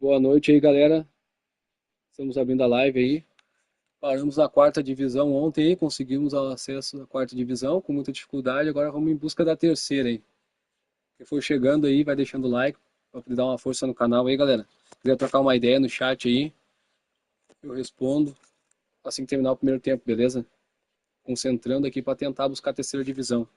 Boa noite aí, galera. Estamos abrindo a live aí. Paramos na quarta divisão ontem aí, conseguimos o acesso à quarta divisão com muita dificuldade. Agora vamos em busca da terceira aí. Quem for chegando aí, vai deixando o like para poder dar uma força no canal aí, galera. Se quiser trocar uma ideia no chat aí, eu respondo assim que terminar o primeiro tempo, beleza? Concentrando aqui para tentar buscar a terceira divisão.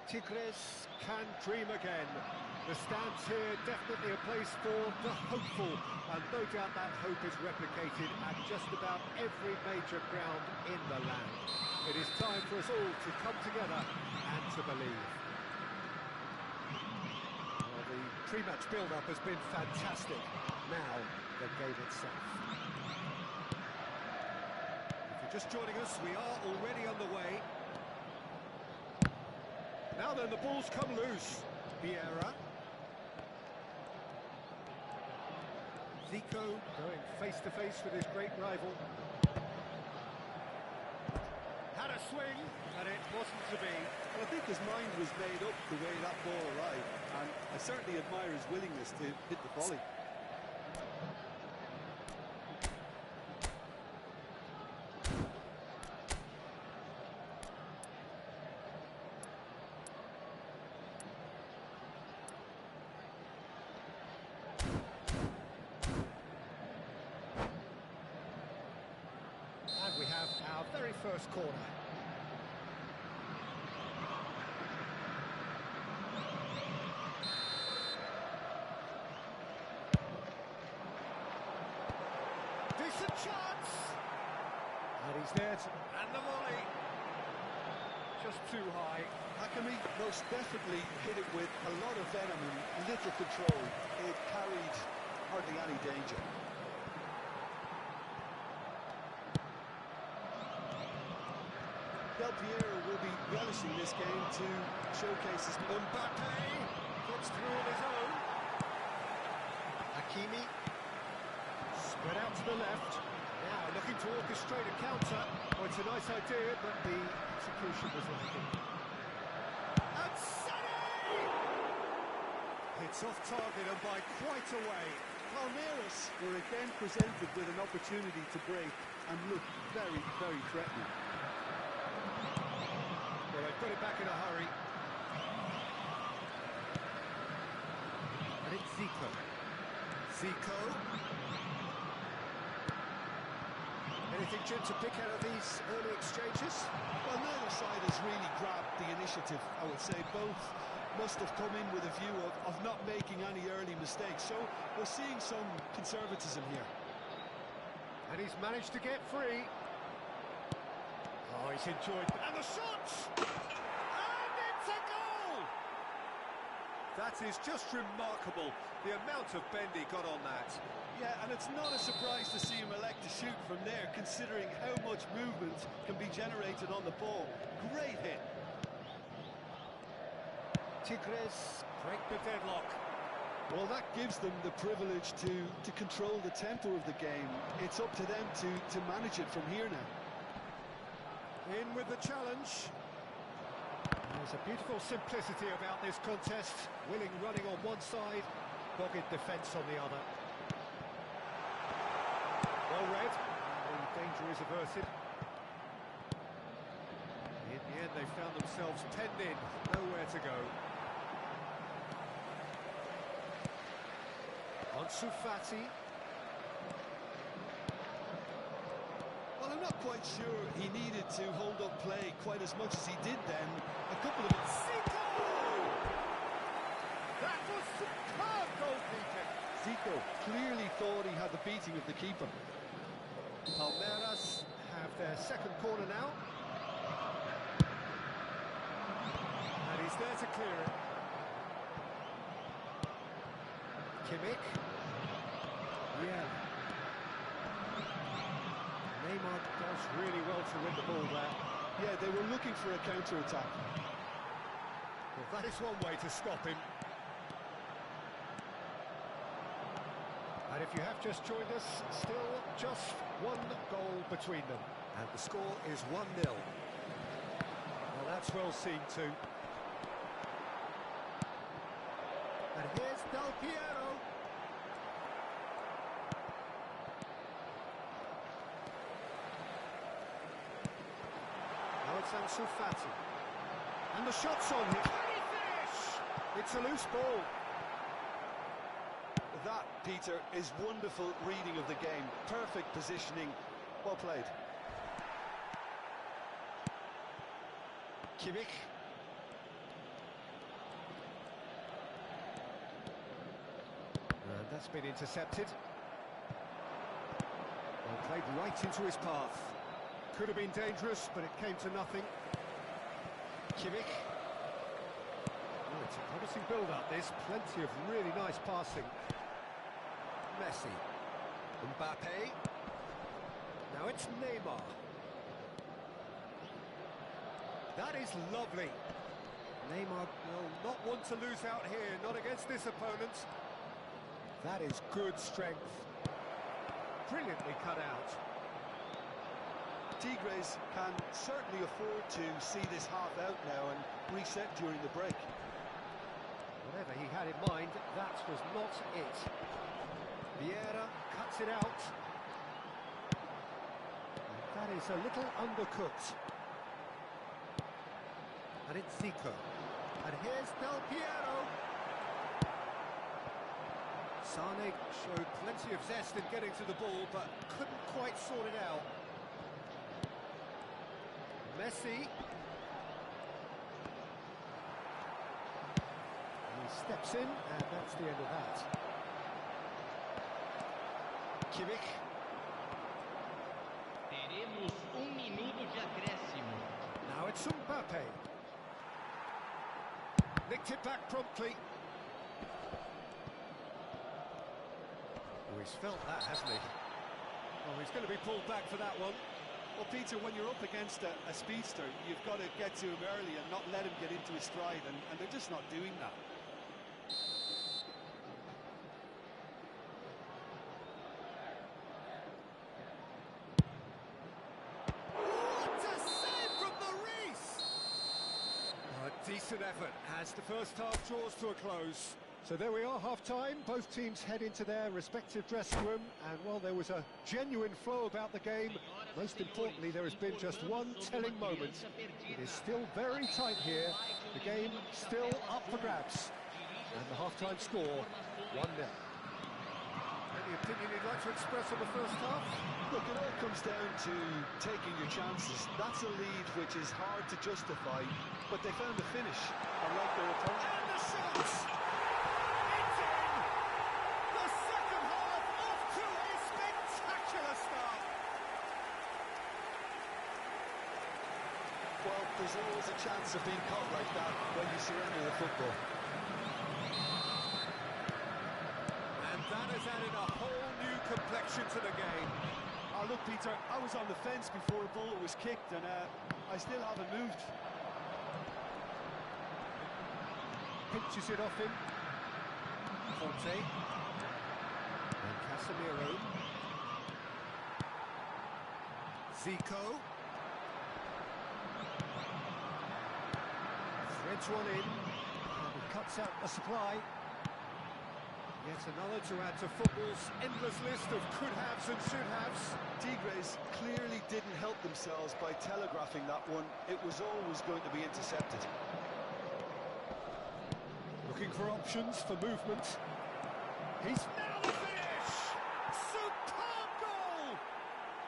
Tigres can dream again. The stands here definitely a place for the hopeful, and no doubt that hope is replicated at just about every major ground in the land. It is time for us all to come together and to believe. Well, the pre-match build-up has been fantastic. Now, the game itself. If you're just joining us, we are already underway. Now then, the ball's come loose. Vieira. Zico going face-to-face with his great rival. Had a swing, and it wasn't to be. Well, I think his mind was made up the way that ball arrived, and I certainly admire his willingness to hit the volley. And we have our very first corner. Decent chance! And he's there to... and the volley! Just too high. Hakimi most definitely hit it with a lot of venom and little control. It carried hardly any danger. Del Piero will be relishing this game to showcase his... Mbappe gets through on his own. Hakimi Spread out to the left. Now looking to orchestrate a counter. Oh, it's a nice idea, but the execution was lacking. And City! It's off target and by quite a way. Palmeiras were again presented with an opportunity to break and look very, very threatening. Well, they've got it back in a hurry. And it's Zico. Zico. Anything, Jim, to pick out of these early exchanges? Well, neither side has really grabbed the initiative, I would say. Both must have come in with a view of not making any early mistakes. So we're seeing some conservatism here. And he's managed to get free. Oh, he's enjoyed. And the shots! And it's a goal! That is just remarkable, the amount of bend he got on that. Yeah, and it's not a surprise to see him elect to shoot from there, considering how much movement can be generated on the ball. Great hit. Tigres break the deadlock. Well, that gives them the privilege to control the tempo of the game. It's up to them to manage it from here now. In with the challenge. There's a beautiful simplicity about this contest. Willing running on one side, dogged defence on the other. Well read, the danger is averted. In the end, they found themselves penned in, nowhere to go. Ansu Fati. Well, I'm not quite sure he needed to hold up play quite as much as he did then. A couple of... Zico! That was superb goalkeeping. Zico clearly thought he had the beating of the keeper. Palmeiras have their second corner now. And he's there to clear it. Kimmich. Yeah. Neymar does really well to win the ball there. Yeah, they were looking for a counter-attack. Well, that is one way to stop him. And if you have just joined us, still just one goal between them. And the score is 1-0. Well, that's well seen too. And here's Del Piero. Now it's Ansu Fati. And the shot's on him. Can he finish? It's a loose ball. That, Peter, is wonderful reading of the game. Perfect positioning. Well played. Kimmich. And that's been intercepted. Well, played right into his path. Could have been dangerous, but it came to nothing. Kimmich. Oh, it's a promising build-up, this. Plenty of really nice passing. Messi. Mbappe. Now it's Neymar. That is lovely. Neymar will not want to lose out here, not against this opponent. That is good strength. Brilliantly cut out. Tigres can certainly afford to see this half out now and reset during the break. Whatever he had in mind, that was not it. Vieira cuts it out. And that is a little undercooked. And it's Zico. And here's Del Piero. Sane showed plenty of zest in getting to the ball, but couldn't quite sort it out. Messi. He steps in, and that's the end of that. Kimmich. Teremos minuto de acréscimo. Now it's Mbappe. Nicked it back promptly. Oh, he's felt that, hasn't he? Oh, he's going to be pulled back for that one. Well, Peter, when you're up against a speedster, you've got to get to him early and not let him get into his stride, and they're just not doing that. Decent effort as the first half draws to a close. So there we are, half-time. Both teams head into their respective dressing room, and while there was a genuine flow about the game, most importantly, there has been just one telling moment. It is still very tight here. The game still up for grabs. And the half-time score, 1-0. Any opinion you'd like to express on the first half? Look, it all comes down to taking your chances. That's a lead which is hard to justify, but they found a finish, unlike their opponent. And the shot! It's in! The second half off to a spectacular start! Well, there's always a chance of being caught like that when you surrender the football. And that has added a whole new complexion to the game. Oh, look, Peter, I was on the fence before the ball was kicked, and I still haven't moved. Pinches it off him. Conte. And Casemiro. Zico. Threads one in. And he cuts out the supply. Yet another to add to football's endless list of could-haves and should-haves. Tigres clearly didn't help themselves by telegraphing that one. It was always going to be intercepted. Looking for options for movement. He's now the finish! Superb goal!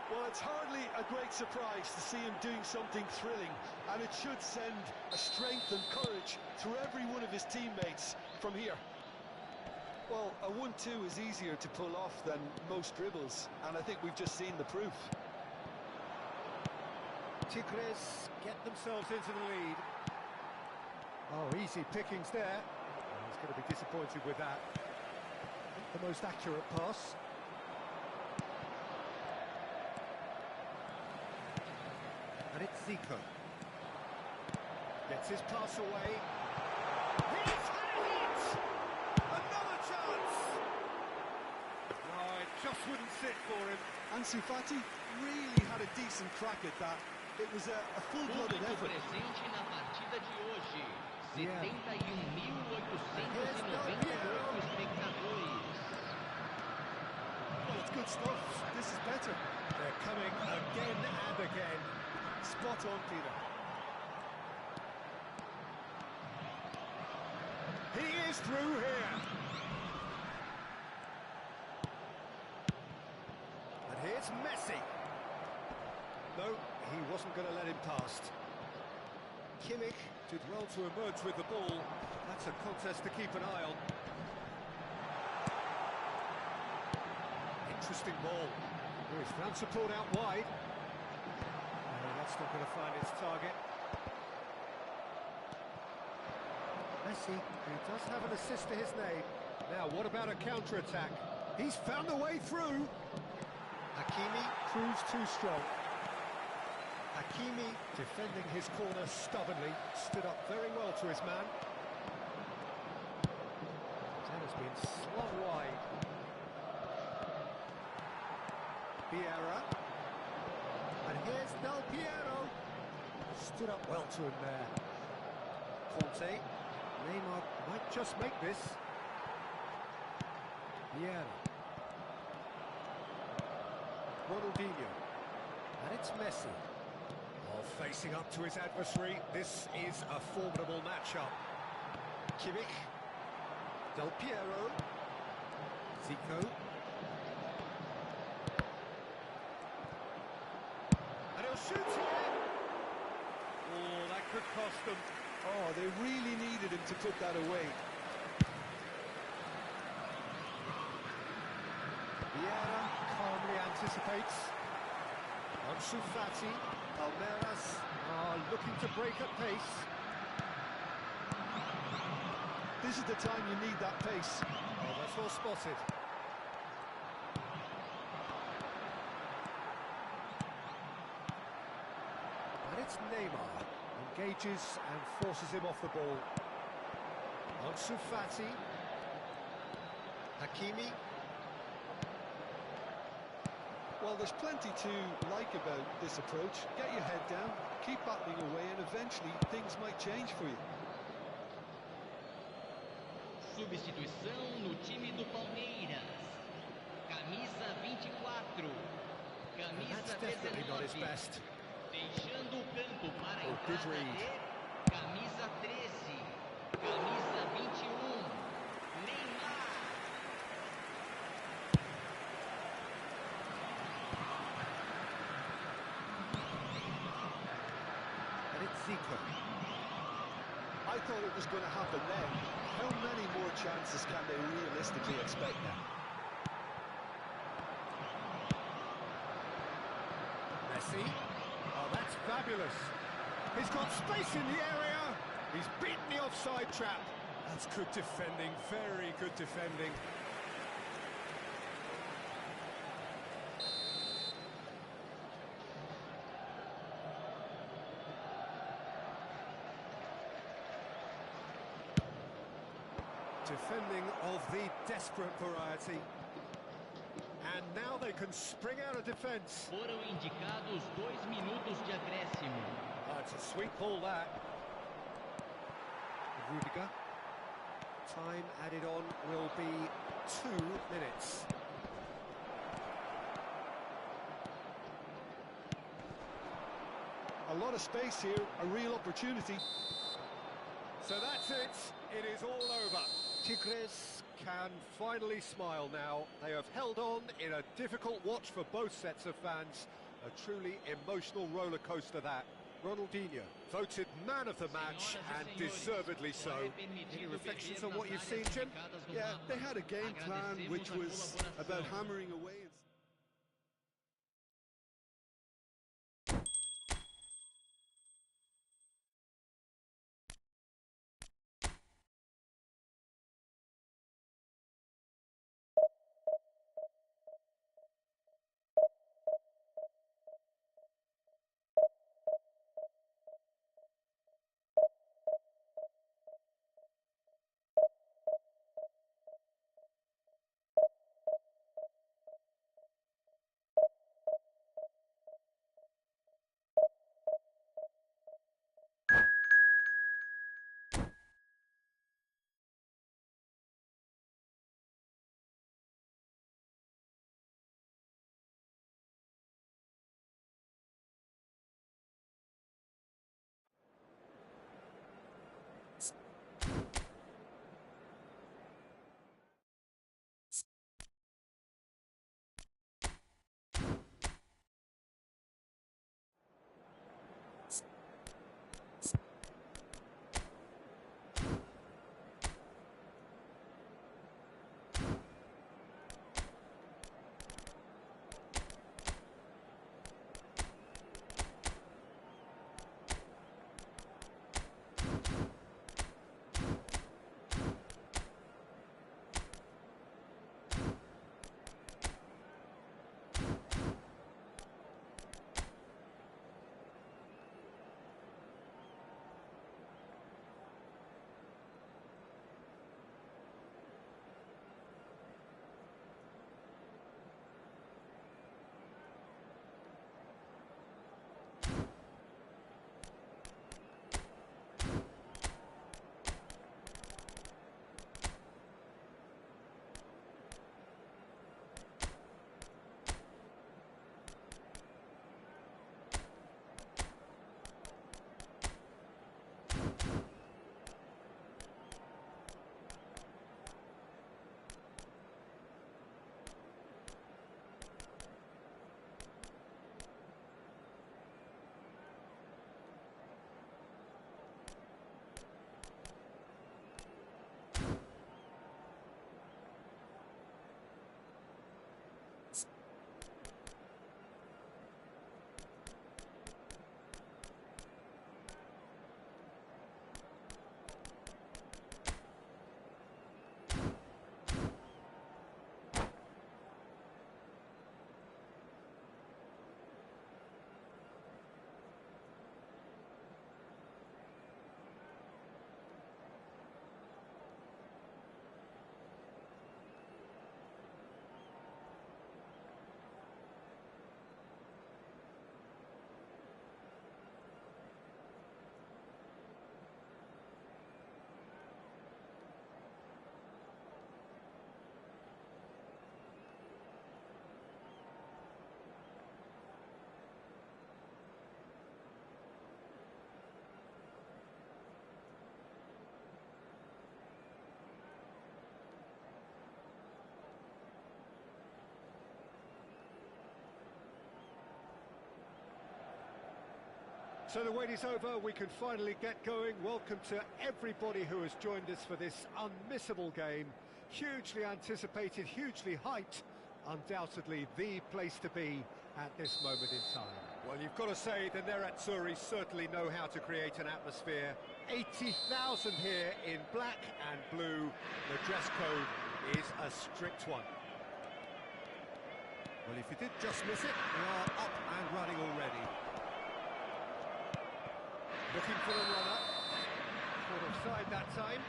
Well, it's hardly a great surprise to see him doing something thrilling, and it should send a strength and courage through every one of his teammates from here. Well, a 1-2 is easier to pull off than most dribbles, and I think we've just seen the proof. Tigres get themselves into the lead. Oh, easy pickings there. Oh, he's going to be disappointed with that. Not the most accurate pass. And it's Zico. Gets his pass away. He's had it! Another chance! Oh, it just wouldn't sit for him. Ansu Fati really had a decent crack at that. It was a full-blooded Público effort. presente na partida de hoje. Yeah. 71.898 espectadores. Well, it's good stuff. This is better. They're coming again and again. Spot on, Peter. He is through here. And here's Messi. No, he wasn't going to let him past. Kimmich did well to emerge with the ball. That's a contest to keep an eye on. Interesting ball. Oh, he's found support out wide. Oh, that's not going to find its target. Messi, who does have an assist to his name. Now, what about a counter-attack? He's found a way through. Hakimi proves too strong. Hakimi, defending his corner stubbornly, stood up very well to his man. That has been slung wide. Vieira. And here's Del Piero. Stood up well to him there. Conte. Neymar might just make this. Vieira. Ronaldinho. And it's Messi. Oh, facing up to his adversary. This is a formidable matchup. Kimmich. Del Piero. Zico. And he'll shoot here. Oh, that could cost them. Oh, they really needed him to put that away. Vieira calmly anticipates. Ansu Fati. Palmeiras are looking to break at pace. This is the time you need that pace. Oh, that's well spotted. And it's Neymar. Engages and forces him off the ball. Ansu Fati. Hakimi. Well, there's plenty to like about this approach. Get your head down, keep battling away, and eventually things might change for you. Substituição no time do Palmeiras. Camisa 24. And that's Camisa definitely not his 19. best. Deixando o campo para a Oh, good entrada read. de camisa 13. Camisa 21. Neymar. And it's Zico. I thought it was going to happen then. How many more chances can they realistically expect now? Messi. Oh, that's fabulous. He's got space in the area. He's beaten the offside trap. That's good defending, very good defending. Defending of the desperate variety. And now they can spring out of defence. Foram indicados 2 minutos de acréscimo. It's a sweet ball, that. Rudiger. Time added on will be 2 minutes. A lot of space here, a real opportunity. So that's it. It is all over. Tigres can finally smile now. They have held on in a difficult watch for both sets of fans. A truly emotional roller coaster, that. Ronaldinho voted man of the match, and deservedly so. Any reflections on what you've seen, Jim? Yeah, they had a game plan which was about hammering away. So the wait is over, we can finally get going. Welcome to everybody who has joined us for this unmissable game. Hugely anticipated, hugely hyped, undoubtedly the place to be at this moment in time. Well, you've got to say the Nerazzurri certainly know how to create an atmosphere. 80,000 here in black and blue. The dress code is a strict one. Well, if you did just miss it, we are up and running already. Looking for the runner. Caught offside that time.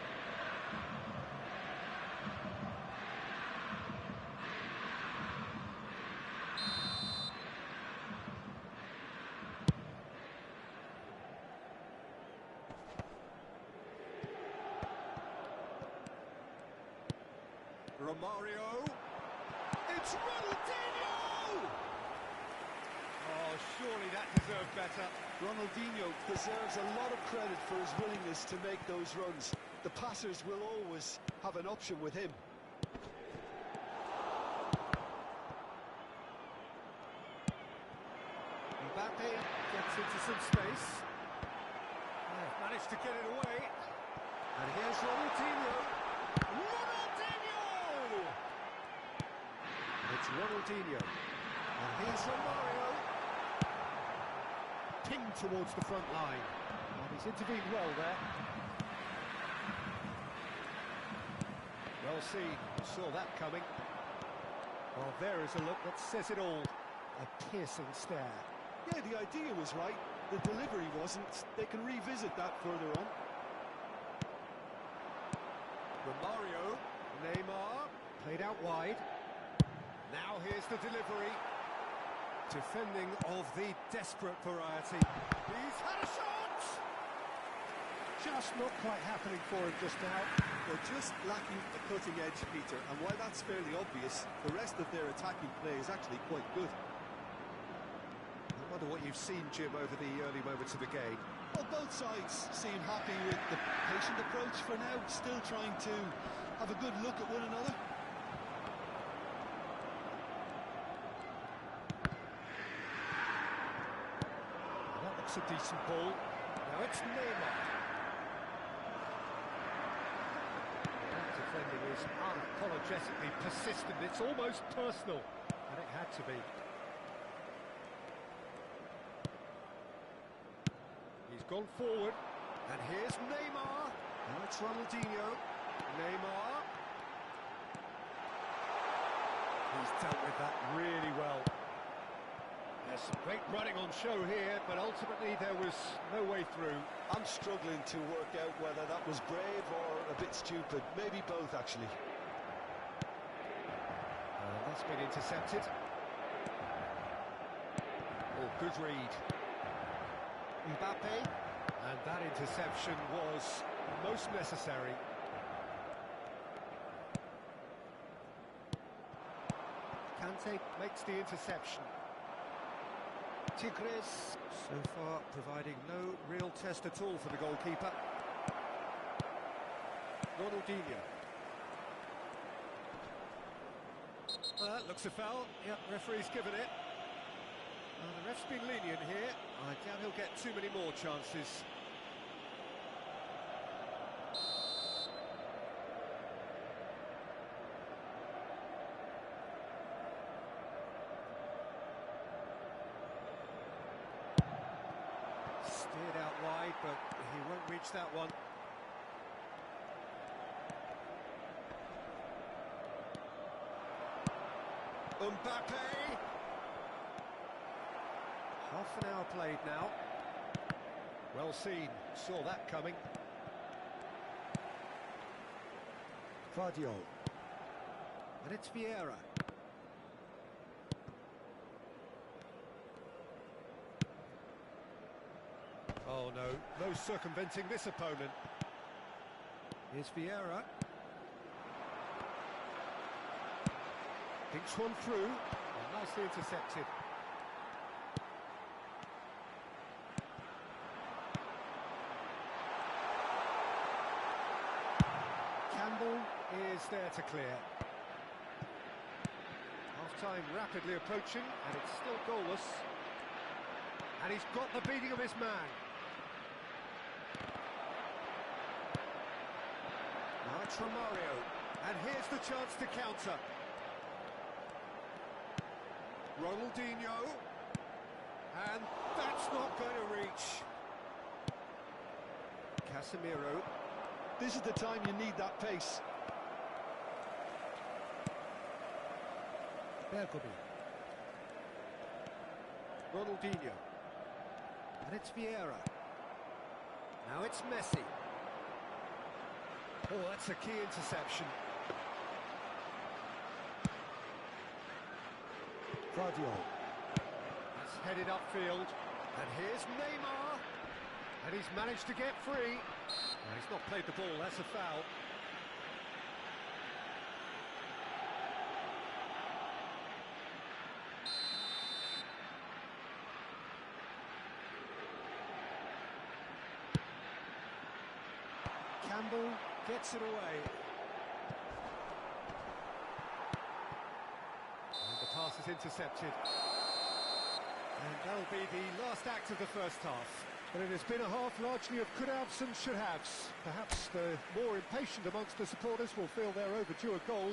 Romario. It's Ronaldinho! Oh, surely that deserved better. Ronaldinho deserves a lot of credit for his willingness to make those runs. The passers will always have an option with him. Mbappe gets into some space. They've managed to get it away. And here's Ronaldinho. Ronaldinho! It's Ronaldinho. And here's Romario. Pinged towards the front line. And he's intervened well there. Well seen. Saw that coming. Well, there is a look that says it all. A piercing stare. Yeah, the idea was right. The delivery wasn't. They can revisit that further on. Romario. Neymar. Played out wide. Now here's the delivery. Defending of the desperate variety. He's had a shot! Just not quite happening for him just now. They're just lacking a cutting edge, Peter, and while that's fairly obvious, the rest of their attacking play is actually quite good. I wonder what you've seen, Jim, over the early moments of the game. Well, both sides seem happy with the patient approach for now, still trying to have a good look at one another. It's a decent ball. Now it's Neymar. That defending is unapologetically persistent. It's almost personal, and it had to be. He's gone forward, and here's Neymar. Now it's Ronaldinho. Neymar. He's dealt with that really well. There's some great running on show here, but ultimately there was no way through. I'm struggling to work out whether that was brave or a bit stupid. Maybe both, actually. That's been intercepted. Oh, good read. Mbappe. And that interception was most necessary. Kante makes the interception. Tigres, so far providing no real test at all for the goalkeeper. Ronaldinho. Looks a foul. Yeah, referee's given it. The ref's been lenient here. I doubt he'll get too many more chances. Steered out wide, but he won't reach that one. Mbappe! Half an hour played now. Well seen, saw that coming. Vardio. And it's Vieira. Oh no, no circumventing this opponent. Here's Vieira. Thinks one through, and nicely intercepted. Campbell is there to clear. Half-time rapidly approaching, and it's still goalless. And he's got the beating of his man. Now it's Romario. And here's the chance to counter. Ronaldinho. And that's not going to reach. Casemiro. This is the time you need that pace. Bergomi. Ronaldinho. And it's Vieira. Now it's Messi. Oh, that's a key interception. Guardiola. That's headed upfield. And here's Neymar. And he's managed to get free. No, he's not played the ball, that's a foul. Campbell gets it away. And the pass is intercepted. And that'll be the last act of the first half. But it has been a half largely of could-haves and should-haves. Perhaps the more impatient amongst the supporters will feel they're overdue a goal.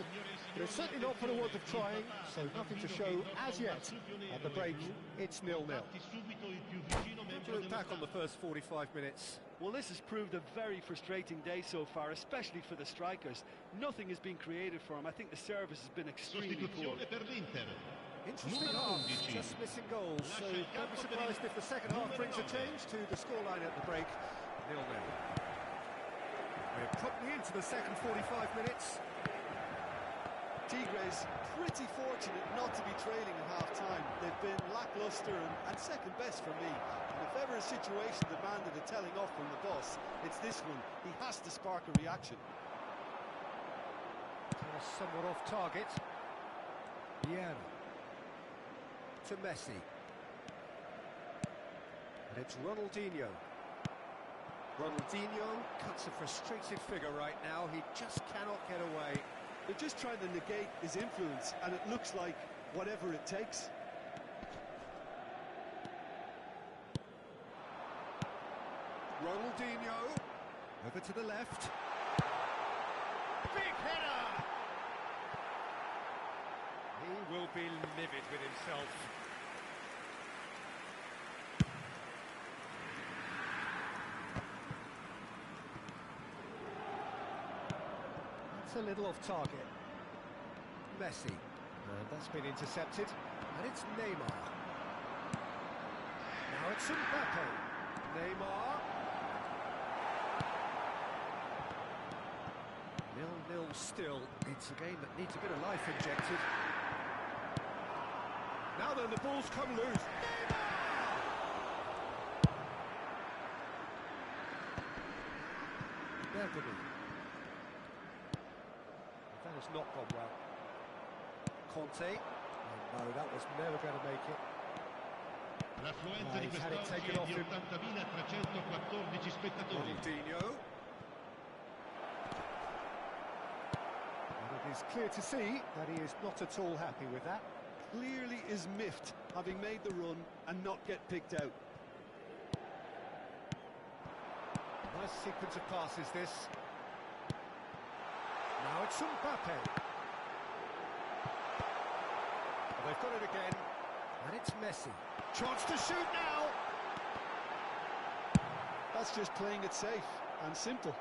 But it's certainly not for the want of trying, so nothing to show as yet. At the break, it's 0-0. To look back on the first 45 minutes. Well, this has proved a very frustrating day so far, especially for the strikers. Nothing has been created for them. I think the service has been extremely poor. Interesting half, just missing goals, so don't be surprised if the second half brings a change to the scoreline at the break. 0-0. We're properly into the second 45 minutes. Tigres pretty fortunate not to be trailing at half-time. They've been lacklustre and second best for me. And if ever a situation demanded a telling off from the boss, it's this one. He has to spark a reaction. Somewhat off target. Vieira. To Messi. And it's Ronaldinho. Ronaldinho cuts a frustrated figure right now. He just cannot get away. They're just trying to negate his influence, and it looks like whatever it takes. Ronaldinho. Over to the left. Big header! He will be livid with himself. That's a little off target. Messi. And that's been intercepted. And it's Neymar. Now it's Mbappe. Neymar. 0-0 still. It's a game that needs a bit of life injected. Now then, the ball's come loose. Neymar! Bergomi. That has not gone well. Conte. Oh, no, that was never going to make it. L'affluenza di he's had it quest'oggi taken è off di him. 80.314 spettatori. Ronaldinho. And it is clear to see that he is not at all happy with that. Clearly is miffed, having made the run and not get picked out. Nice sequence of passes, this. Now it's Mbappe. They've got it again. And it's Messi. Chance to shoot now! That's just playing it safe and simple.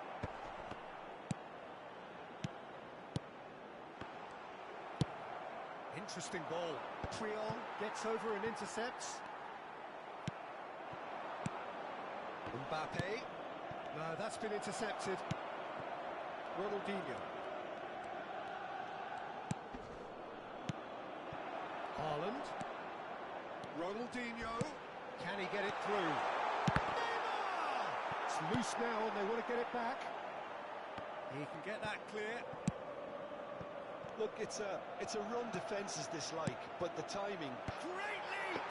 Interesting ball. Trion gets over and intercepts. Mbappe. No, that's been intercepted. Ronaldinho. Haaland. Ronaldinho. Can he get it through? Neymar! It's loose now and they want to get it back. He can get that clear. Look, it's a run defence is dislike, but the timing. Great leap!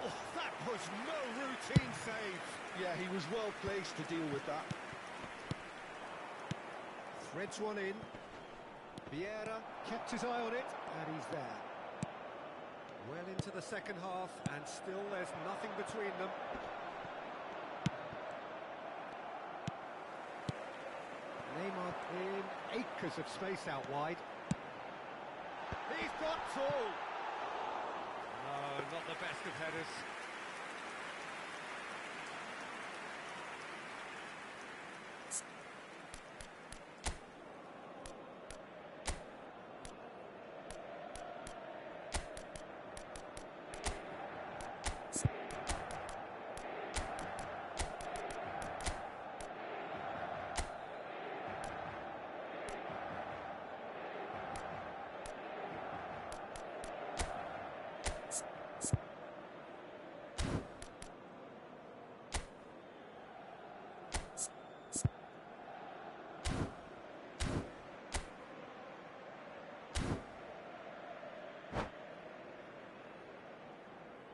Oh, that was no routine save. Yeah, he was well placed to deal with that. Threads one in. Vieira kept his eye on it, and he's there. Well Well into the second half, and still there's nothing between them. Neymar in acres of space out wide. He's got tall. No, not the best of headers.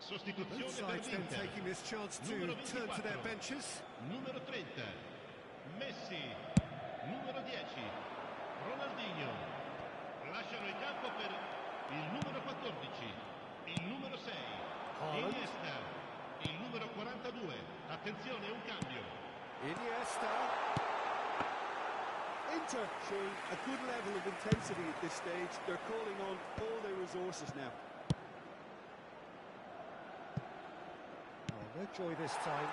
Sostituzione Both per sides then l'Inter. taking this chance to Numero turn to their 24. benches. Numero 30. Messi. Numero 10. Ronaldinho. Lasciano il campo per il numero 14. Il numero 6. Haaland. Iniesta. Il numero 42. Attenzione, un cambio. Iniesta. Inter showing a good level of intensity at this stage. They're calling on all their resources now. Oh, no joy this time.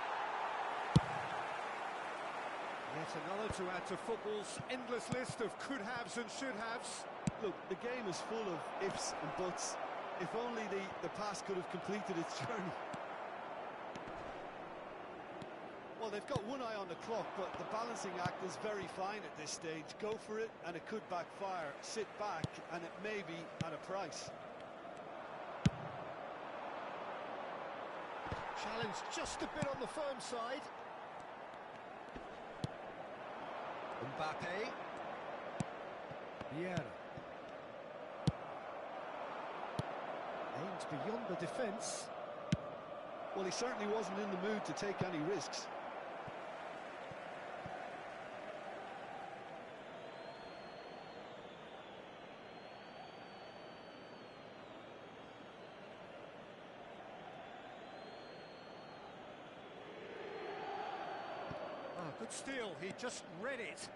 Yet another to add to football's endless list of could-haves and should-haves. Look, the game is full of ifs and buts. If only the pass could have completed its journey. Well, they've got one eye on the clock, but the balancing act is very fine at this stage. Go for it, and it could backfire. Sit back, and it may be at a price. Challenge just a bit on the firm side. Mbappe. Vieira. Aimed beyond the defence. Well, he certainly wasn't in the mood to take any risks. Ah, good steal, he just read it.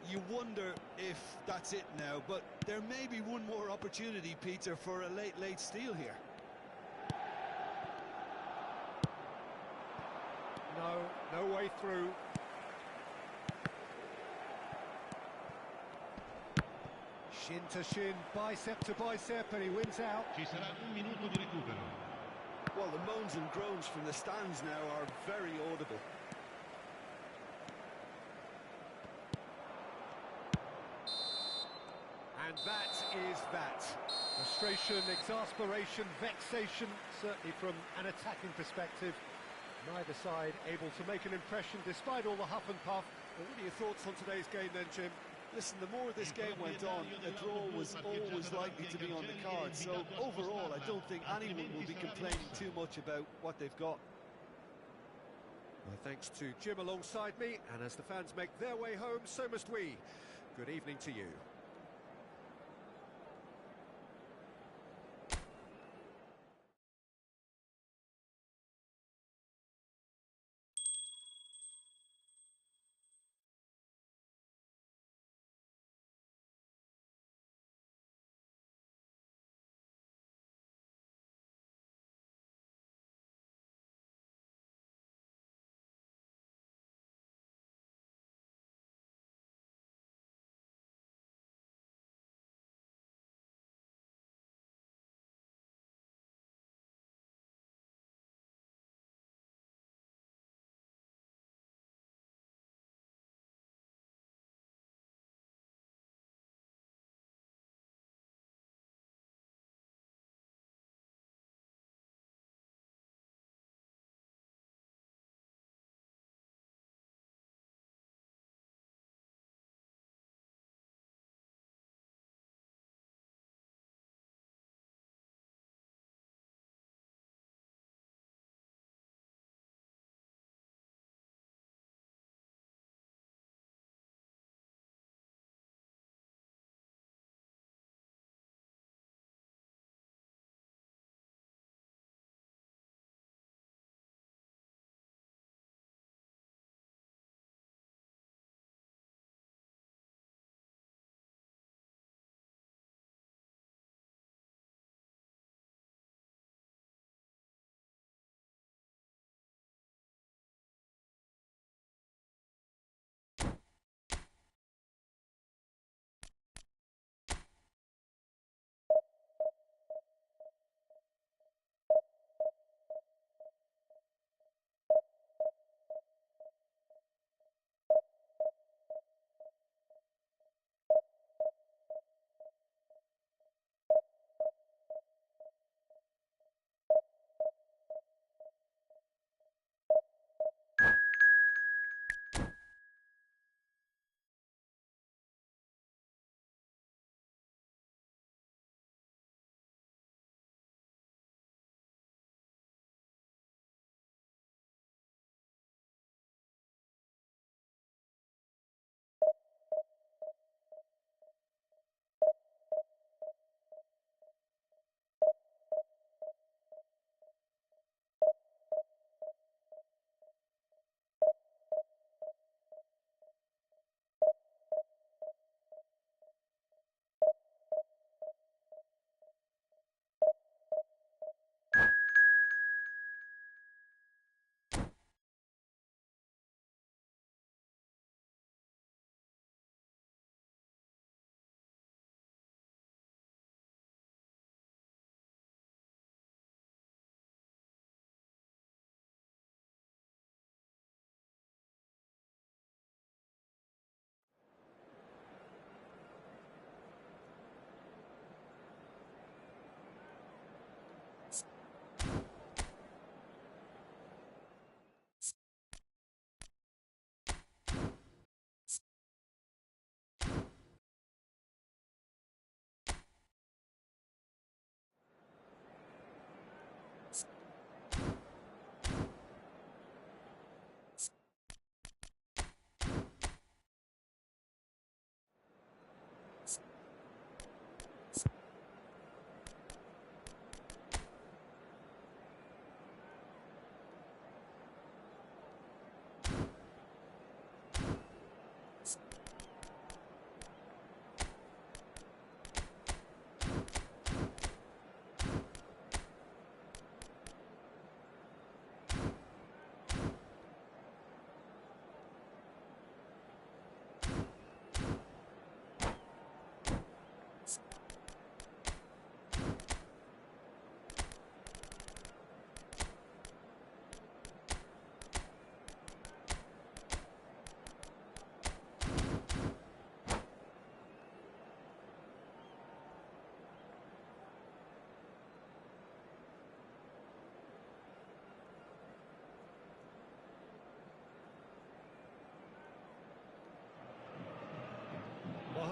You wonder if that's it now, but there may be one more opportunity, Peter, for a late steal here. No way through. Shin to shin, bicep to bicep, and he wins out. Ci sarà un minuto di recupero. Well, the moans and groans from the stands now are very audible. And that is that. Frustration, exasperation, vexation, certainly from an attacking perspective. Neither side able to make an impression despite all the huff and puff. Well, what are your thoughts on today's game then, Jim? Listen, the more this game went on, a draw was always likely to be on the cards. So overall, I don't think anyone will be complaining too much about what they've got. Well, thanks to Jim alongside me, and as the fans make their way home, so must we. Good evening to you.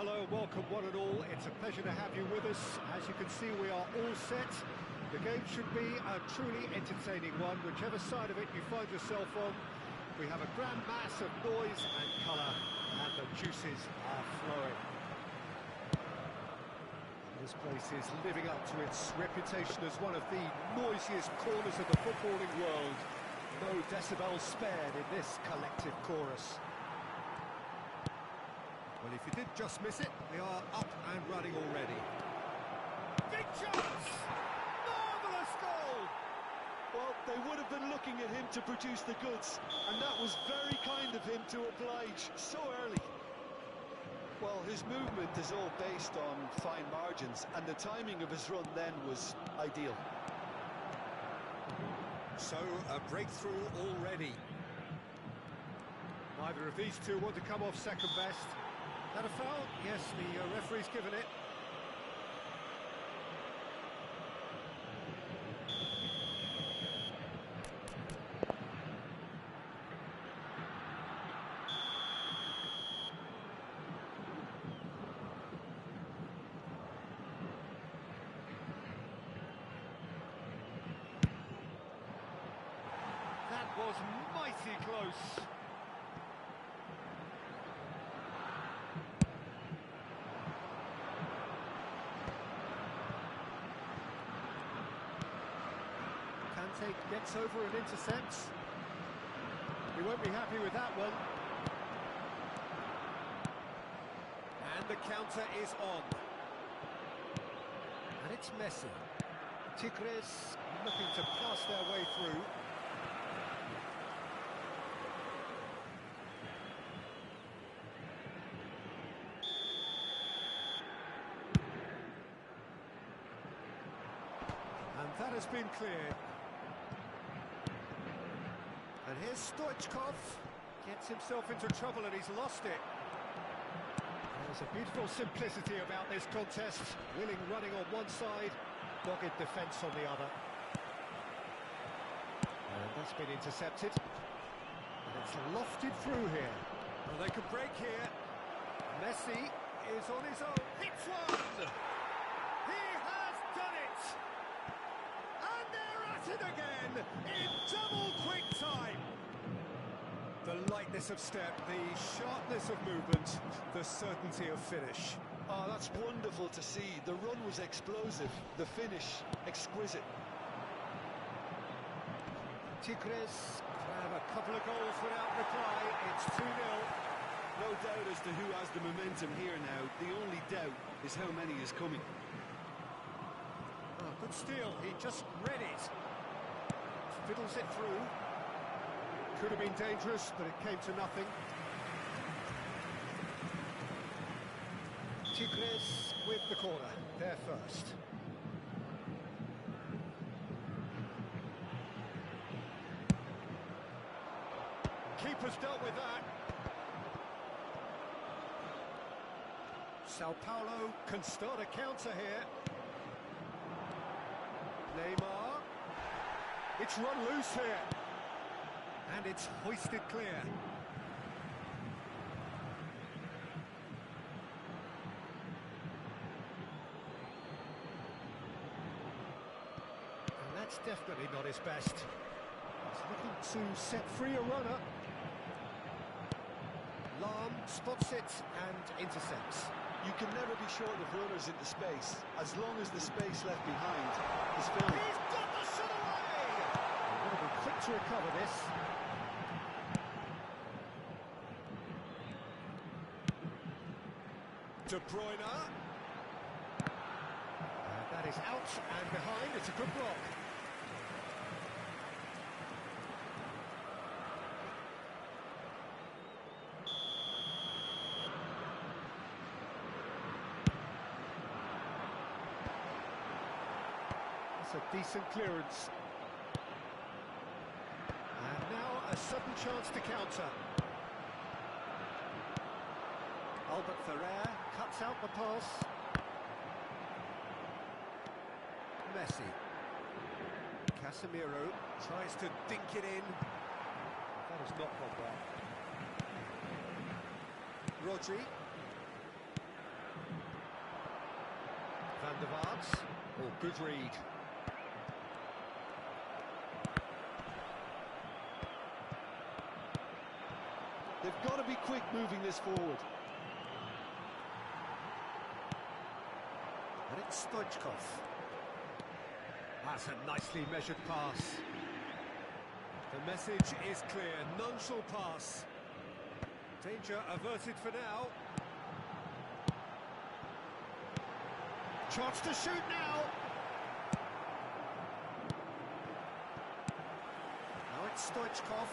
hello, welcome one and all. It's a pleasure to have you with us. As you can see, we are all set. The game should be a truly entertaining one, whichever side of it you find yourself on. We have a grand mass of noise and colour, and the juices are flowing. This place is living up to its reputation as one of the noisiest corners of the footballing world. No decibels spared in this collective chorus. Well, if you did just miss it, we are up and running already. Big chance! Marvellous goal! Well, they would have been looking at him to produce the goods, and that was very kind of him to oblige so early. Well, his movement is all based on fine margins, and the timing of his run then was ideal. So, a breakthrough already. Neither of these two want to come off second best. That a foul? Yes, the referee's given it. That was mighty close. Gets over and intercepts. He won't be happy with that one. And the counter is on. And it's Messi. Tigres looking to pass their way through. And that has been cleared. And here's Stoichkov, gets himself into trouble and he's lost it. There's a beautiful simplicity about this contest. Willing running on one side, dogged defence on the other. And that's been intercepted. And it's lofted through here. Well, they could break here. Messi is on his own. Hits one! He has done it! And they're at it again in double quick time. The lightness of step, the sharpness of movement, the certainty of finish. Oh, that's wonderful to see. The run was explosive, the finish exquisite. Tigres have a couple of goals without reply. It's 2-0. No doubt as to who has the momentum here now. The only doubt is how many is coming. Oh, good steal. He just read it. Fiddles it through. Could have been dangerous, but it came to nothing. Tigres with the corner. They're first. Keeper's dealt with that. Sao Paulo can start a counter here. Neymar. It's run loose here. And it's hoisted clear. And that's definitely not his best. He's looking to set free a runner. Lam spots it and intercepts. You can never be short of runners into space, as long as the space left behind is filled. He's got the shot away! He's going to be quick to recover this. De Bruyne. That is out and behind. It's a good block. That's a decent clearance. And now a sudden chance to counter. Albert Ferrer cuts out the pass. Messi. Casemiro tries to dink it in. That has not gone well. Rodri. der Vaart. Oh, good read. They've got to be quick moving this forward. And it's Stoichkov. That's a nicely measured pass. The message is clear, none shall pass. Danger averted for now. Chance to shoot now. Now it's Stoichkov.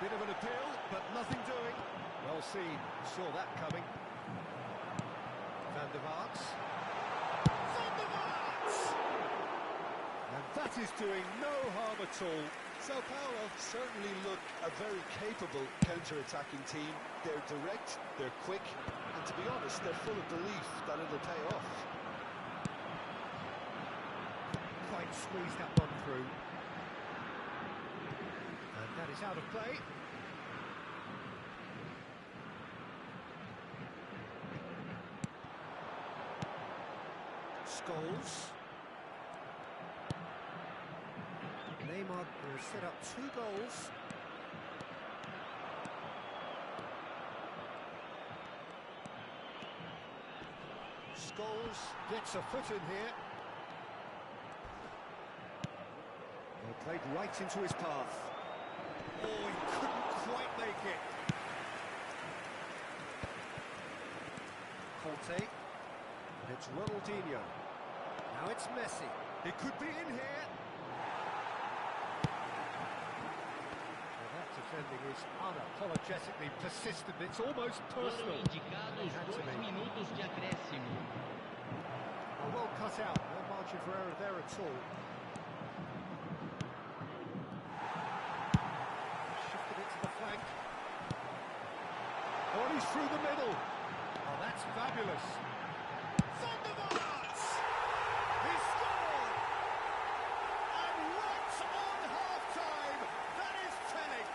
Bit of an appeal, but nothing doing. Well seen, saw that coming. Van der Vaart. Van der Vaart! And that is doing no harm at all. Sao Paulo certainly look a very capable counter-attacking team. They're direct, they're quick, and to be honest, they're full of belief that it'll pay off. Quite squeezed that one through. And that is out of play. Scholes. Neymar will set up 2 goals. Scholes gets a foot in here. Well, played right into his path. Oh, he couldn't quite make it. Conte. And it's Ronaldinho. Now it's Messi. It could be in here. Well, that defending is unapologetically persistent. It's almost personal. Foram indicados 2 minutos de acréscimo. Well cut out. No margin for error there at all. Shifted it to the flank. Oh, he's through the middle. Oh, that's fabulous. Van der Vaart! He scored! And right on half-time, that is telling.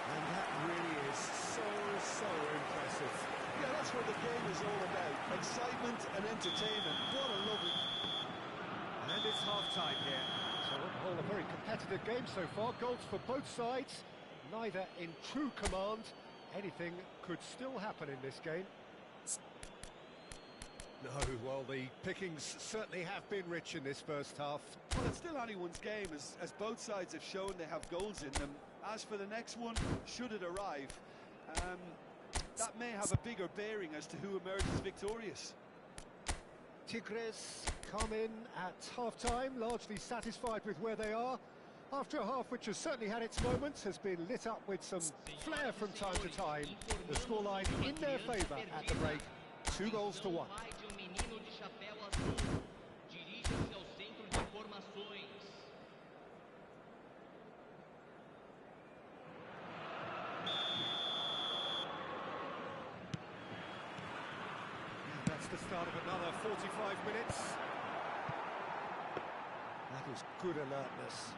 And that really is so impressive. Yeah, that's what the game is all about. Excitement and entertainment. What a lovely... And it's half-time here. So on the whole, a very competitive game so far. Goals for both sides, neither in true command. Anything could still happen in this game. No, well, the pickings certainly have been rich in this first half. Well, it's still anyone's game, as both sides have shown they have goals in them. As for the next one, should it arrive, that may have a bigger bearing as to who emerges victorious. Tigres come in at half-time, largely satisfied with where they are. After a half which has certainly had its moments, has been lit up with some flair from time to time. The scoreline in their favour at the break, 2 goals to 1. That's the start of another 45 minutes. That is good alertness.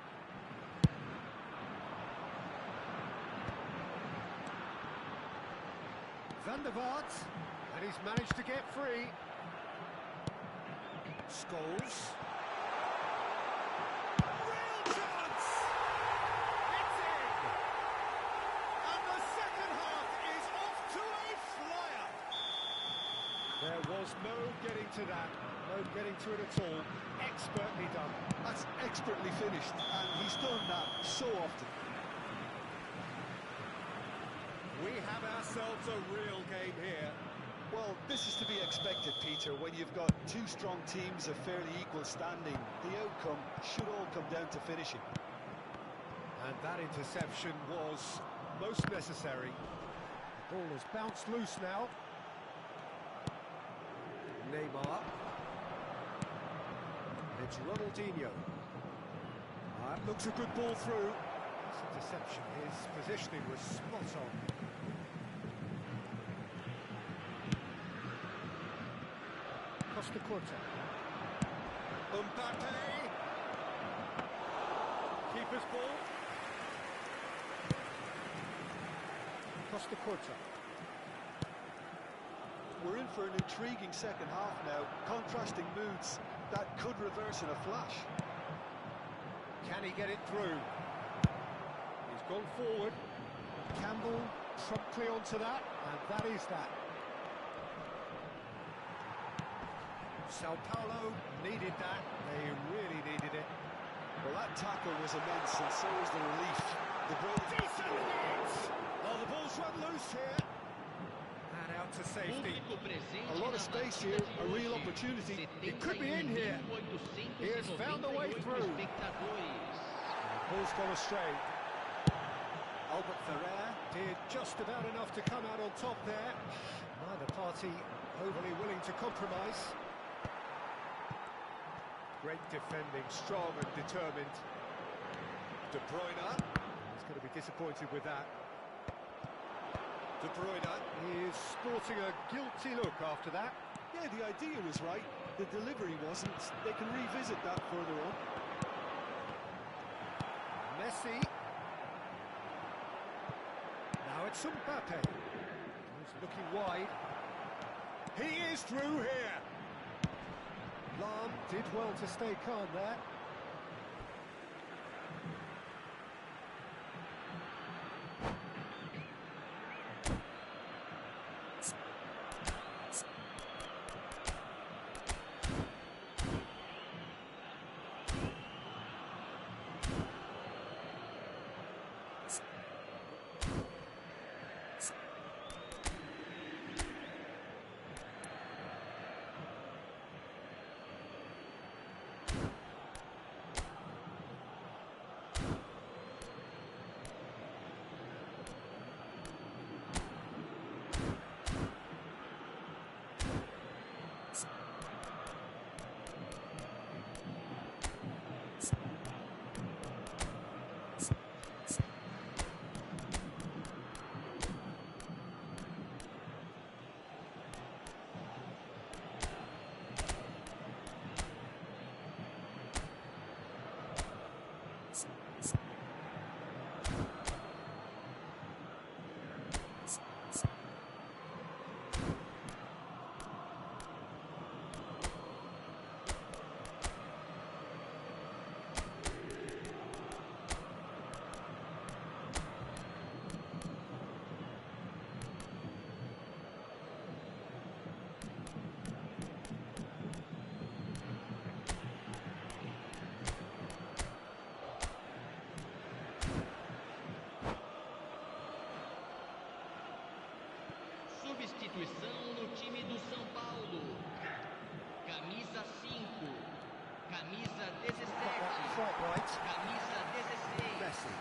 Van der Vaart, and he's managed to get free. Scholes. Real chance! It's in! And the second half is off to a flyer! There was no getting to that, no getting to it at all. Expertly done. That's expertly finished, and he's done that so often. We have ourselves a real game here. Well, this is to be expected, Peter, when you've got 2 strong teams of fairly equal standing. The outcome should all come down to finishing. And that interception was most necessary. The ball has bounced loose now. Neymar. It's Ronaldinho. That looks a good ball through. This interception, his positioning was spot on. Costa Curta. Mbappe. Keeper's ball. Costa Curta. we're in for an intriguing second half now. Contrasting moods that could reverse in a flash. Can he get it through? He's gone forward. Campbell promptly onto that, and that is that. Sao Paulo needed that. They really needed it. Well, that tackle was immense, and so was the relief. The Decent hit! Oh, the ball's run loose here. And out to safety. A lot of space here, a real opportunity. It could be in here. He has found the way through. Ball's gone astray. Albert Ferrer did just about enough to come out on top there. Neither party overly willing to compromise. Great defending, strong and determined. De Bruyne. He's going to be disappointed with that. De Bruyne. He is sporting a guilty look after that. Yeah, the idea was right. The delivery wasn't. They can revisit that further on. Messi. Now it's Mbappe. He's looking wide. He is through here. Lam did well to stay calm there. Substituição no time do São Paulo. Camisa 5, camisa 17, camisa 16. Messi.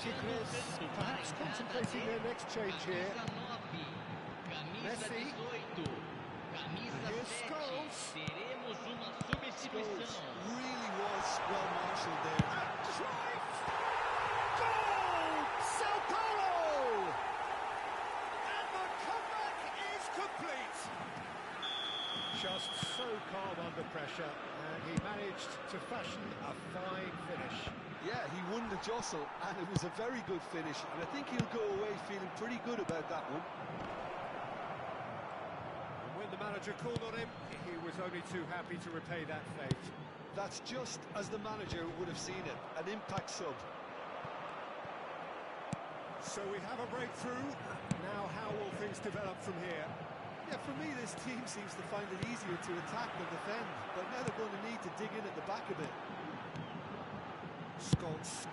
Tigres perhaps contemplating their next change here. Camisa 18, camisa 7. Teremos uma substituição. Really was well marshalled there. Goal! Sao Paulo! And the comeback is complete. Just so calm under pressure, and he managed to fashion a fine finish. Yeah, he won the jostle, and it was a very good finish, and I think he'll go away feeling pretty good about that one. And when the manager called on him, he was only too happy to repay that fate. That's just as the manager would have seen it, an impact sub. So we have a breakthrough. Now how will things develop from here? Yeah, for me, this team seems to find it easier to attack than defend, but now they're going to need to dig in at the back a bit. Scores!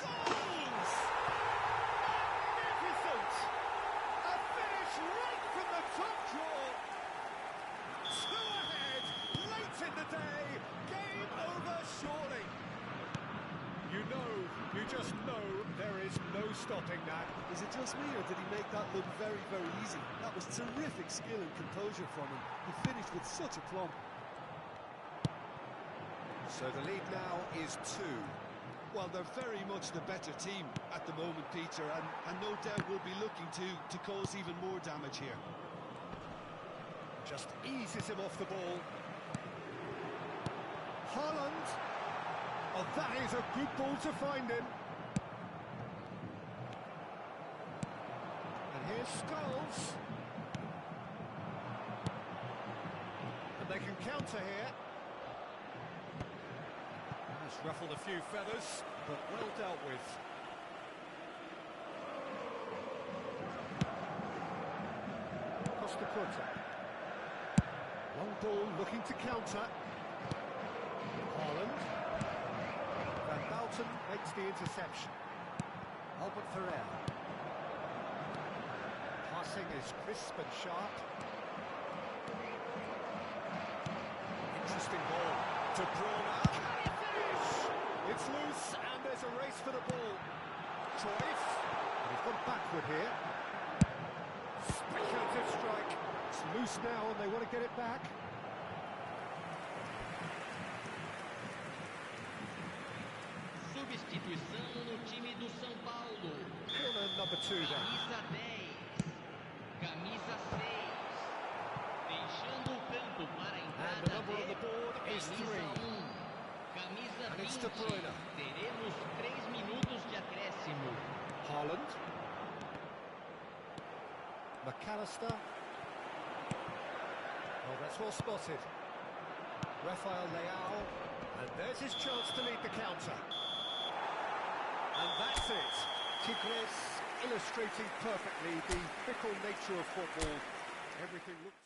Magnificent! A finish right from the top draw. Two ahead, late in the day. Game over, surely. You just know there is no stopping that. Is it just me, or did he make that look very, very easy? That was terrific skill and composure from him. He finished with such aplomb. So the lead now is 2. Well, they're very much the better team at the moment, Peter, and no doubt will be looking to cause even more damage here. Just eases him off the ball. Haaland. Oh, that is a good ball to find him. And here's Scholes. counter here. Has ruffled a few feathers, but well dealt with. Costa Curta. Long ball looking to counter. Haaland. Van Bouten makes the interception. Albert Ferrer. Passing is crisp and sharp. Interesting ball. De Bruyne. Can he finish? It's loose and there's a race for the ball. Choice. He's gone backward here. Speculative strike. It's loose now and they want to get it back. Substituição no time do São Paulo. Corner number 2 then. Camisa 10. Camisa 6. Deixando o campo para a And entrada the number on the board is Camisa 3. 1. Camisa And it's 20. De Bruyne. Teremos 3 minutos de acréscimo. Haaland. McAllister. Oh, that's well spotted. Rafael Leao. And there's his chance to lead the counter. And that's it. Tigres illustrating perfectly the fickle nature of football. Everything looks...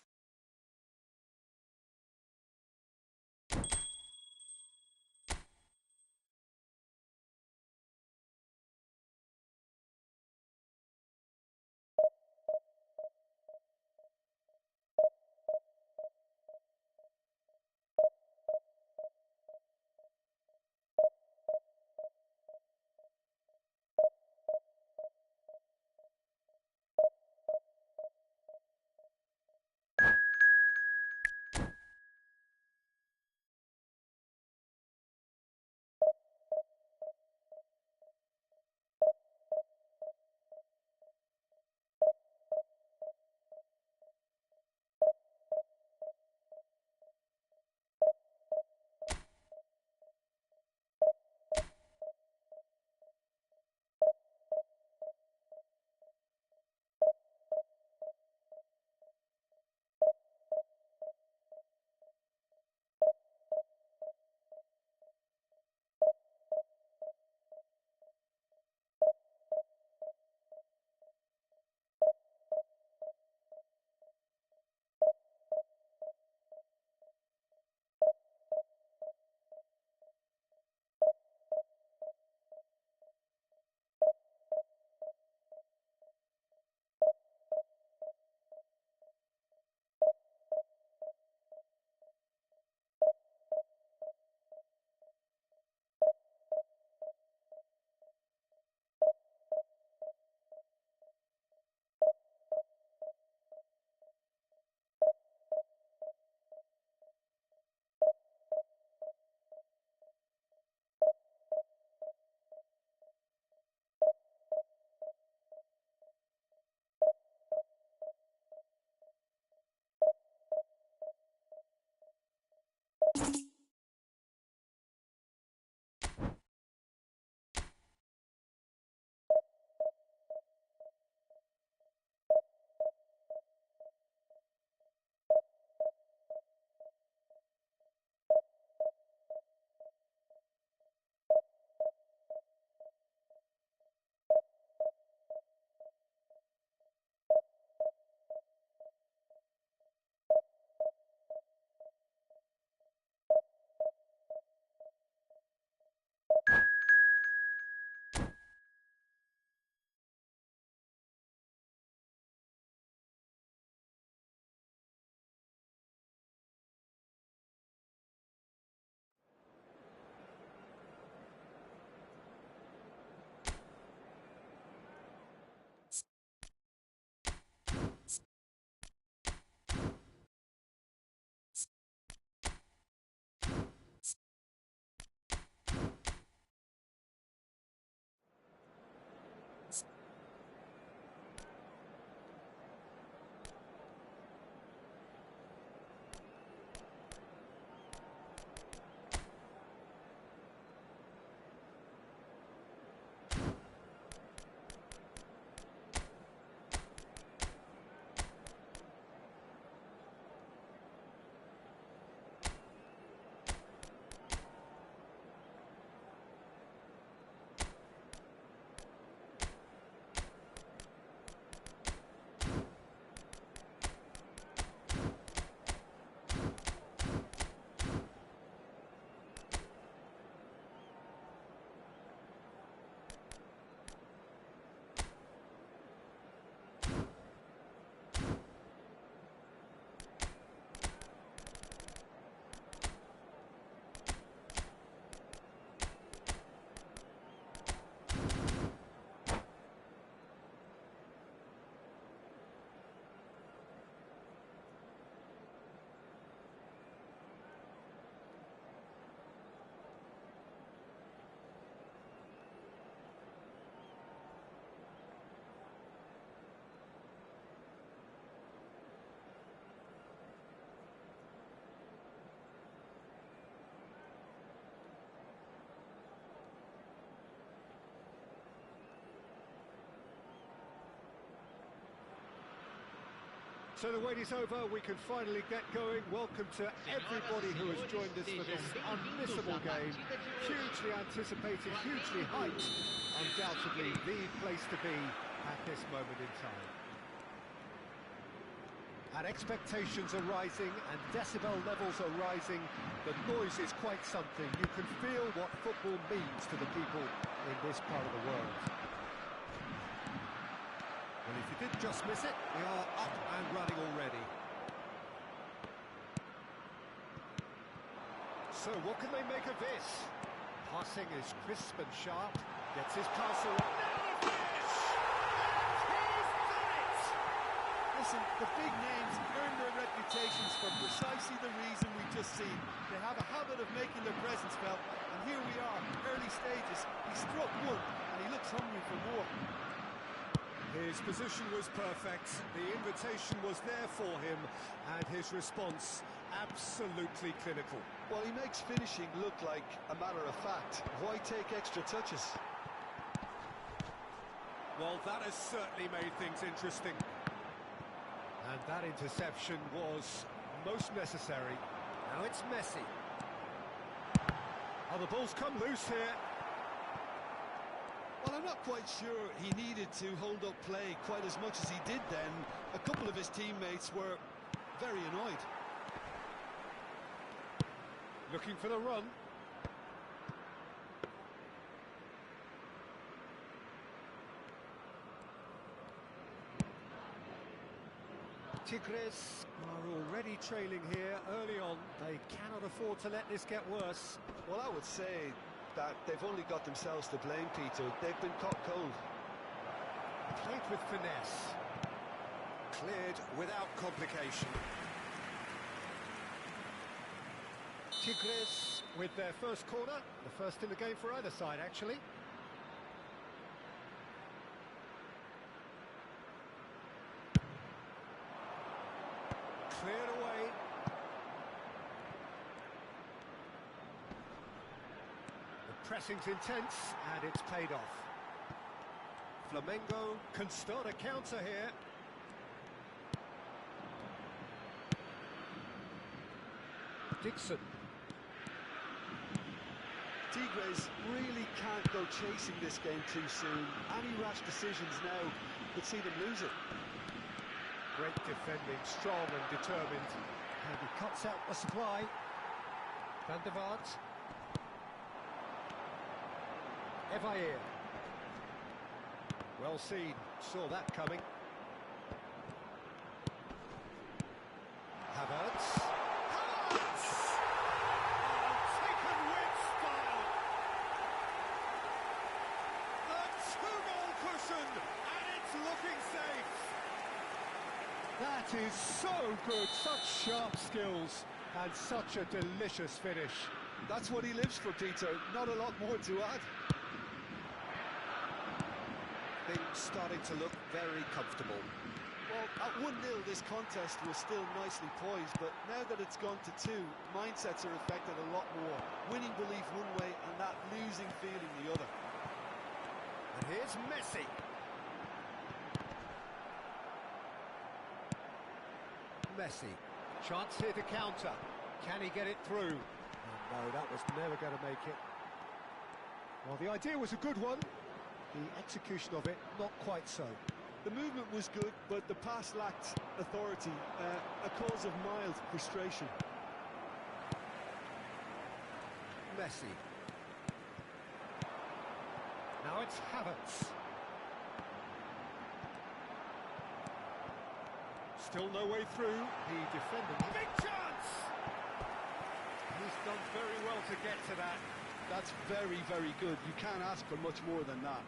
So the wait is over, we can finally get going. Welcome to everybody who has joined us for this unmissable game. Hugely anticipated, hugely hyped. Undoubtedly the place to be at this moment in time. And expectations are rising and decibel levels are rising. The noise is quite something. You can feel what football means to the people in this part of the world. Well, if you did just miss it, we are up and running already. So what can they make of this? Passing is crisp and sharp. Gets his pass away. Now the finish! And he's done it! Listen, the big names earn their reputations for precisely the reason we've just seen. They have a habit of making their presence felt, and here we are, early stages. He struck one, and he looks hungry for more. His position was perfect, the invitation was there for him, and his response absolutely clinical. Well, he makes finishing look like a matter of fact. Why take extra touches? Well, that has certainly made things interesting. And that interception was most necessary. Now it's Messi. Oh, the ball's come loose here. Well, I'm not quite sure he needed to hold up play quite as much as he did then. A couple of his teammates were very annoyed. Looking for the run. Tigres are already trailing here early on. They cannot afford to let this get worse. Well, I would say that they've only got themselves to blame, Peter. They've been caught cold. Played with finesse. Cleared without complication. Tigres with their first corner. The first in the game for either side, actually. Cleared away. The pressing's intense, and it's paid off. Flamengo can start a counter here. Dixon. Tigres really can't go chasing this game too soon. Any rash decisions now could see them lose it. Great defending, strong and determined. And he cuts out the supply. Van der Vaart. Evair. Well seen, saw that coming. Havertz. Havertz! Oh, taken with style. The two-goal cushion, and it's looking safe. That is so good, such sharp skills, and such a delicious finish. That's what he lives for, Peter. Not a lot more to add. Things starting to look very comfortable. Well, at 1-0 this contest was still nicely poised, but now that it's gone to 2, mindsets are affected a lot more. Winning belief one way and that losing feeling the other. And here's Messi. Messi. Chance here to counter. Can he get it through? Oh, no, that was never going to make it. Well, the idea was a good one. The execution of it, not quite so. The movement was good, but the pass lacked authority, a cause of mild frustration. Messi. Now it's Havertz. Still no way through. The defender. Big chance! He's done very well to get to that. That's very, very good. You can't ask for much more than that.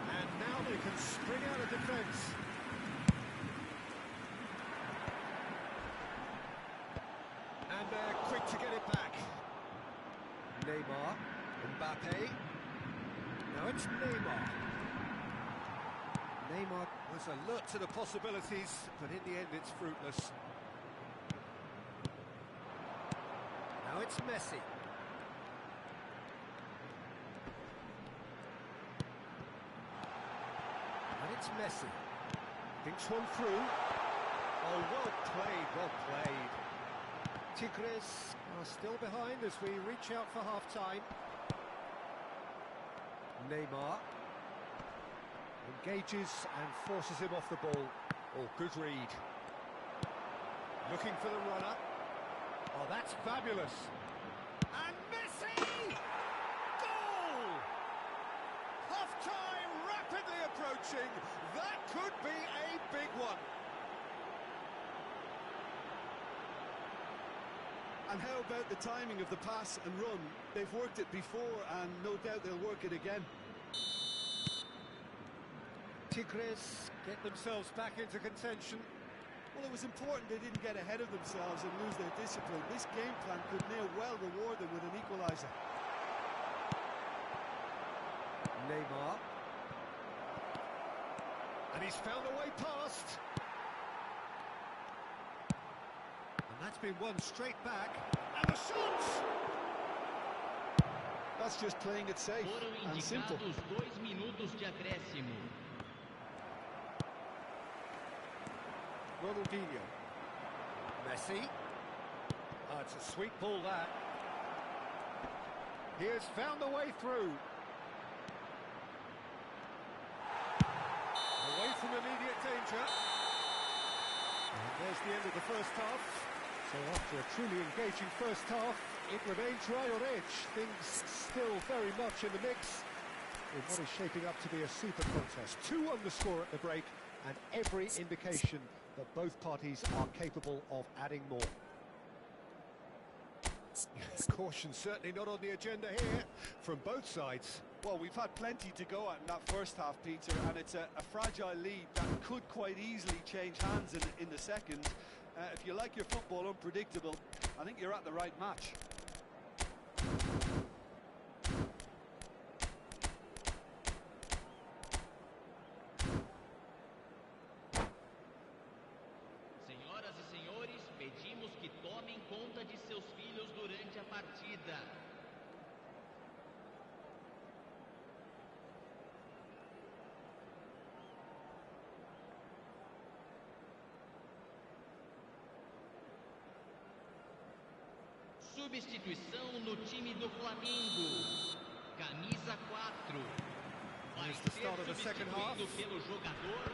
And now they can spring out of defence. And they're quick to get it back. Neymar, Mbappe. Now it's Neymar. Neymar was alert to the possibilities, but in the end it's fruitless. it's Messi. And it's Messi. Thinks one through. Oh, well played, well played. Tigres are still behind as we reach out for half-time. Neymar engages and forces him off the ball. Oh, good read. Looking for the runner. Oh, that's fabulous. And Messi! Goal! Half-time rapidly approaching. That could be a big one. And how about the timing of the pass and run? They've worked it before and no doubt they'll work it again. Tigres get themselves back into contention. Well, it was important they didn't get ahead of themselves and lose their discipline. This game plan could near well reward them with an equaliser. Neymar. And he's found a way past. And that's been won straight back. And the shot! That's just playing it safe Foram and simple. indicados 2 minutos de acréscimo. Ronaldinho. Messi. Oh, it's a sweet ball, that. He has found a way through. Away from immediate danger. And there's the end of the first half. So after a truly engaging first half, it remains right on edge. Things still very much in the mix in what is shaping up to be a super contest. 2 on the score at the break, and every indication that both parties are capable of adding more. Caution certainly not on the agenda here from both sides. Well, we've had plenty to go at in that first half, Peter, and it's a fragile lead that could quite easily change hands in the second. If you like your football unpredictable, I think you're at the right match. Senhoras e senhores, pedimos que tomem conta de seus filhos durante a partida. Substituição no time do Flamengo. Camisa 4. Vai Here's the ser start of the second half. substituído pelo jogador.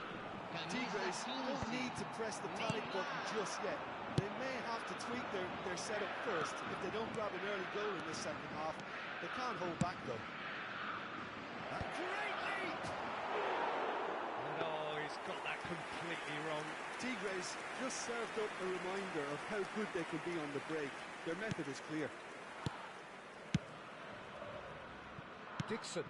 Tigres Camisa don't 15. need to press the panic button just yet. They may have to tweak their setup first. If they don't grab an early goal in this second half, they can't hold back though. A great leap! And oh, he's got that completely wrong. Tigres just served up a reminder of how good they can be on the break. Their method is clear. Dixon.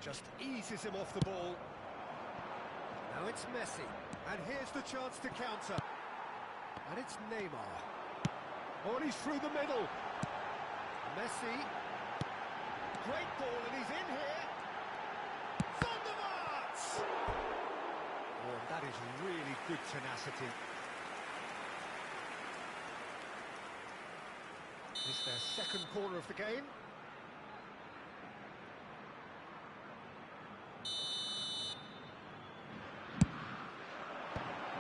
Just eases him off the ball. Now it's Messi. And here's the chance to counter. And it's Neymar. Oh, and he's through the middle. Messi. Great ball, and he's in here. Van der Vaart! Oh, that is really good tenacity. It's their second corner of the game.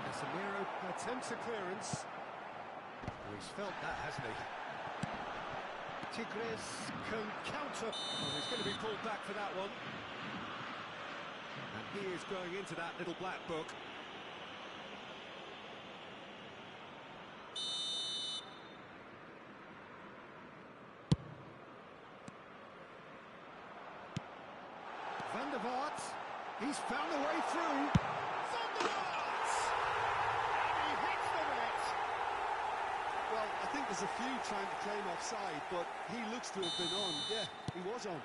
Casemiro attempts a clearance. Oh, he's felt that, hasn't he? Tigres can counter. Oh, he's going to be pulled back for that one. And he is going into that little black book. Van der Vaart, he's found a way through. Van der Vaart! And he hits the net. Well, I think there's a few trying to claim offside, but he looks to have been on. Yeah, he was on.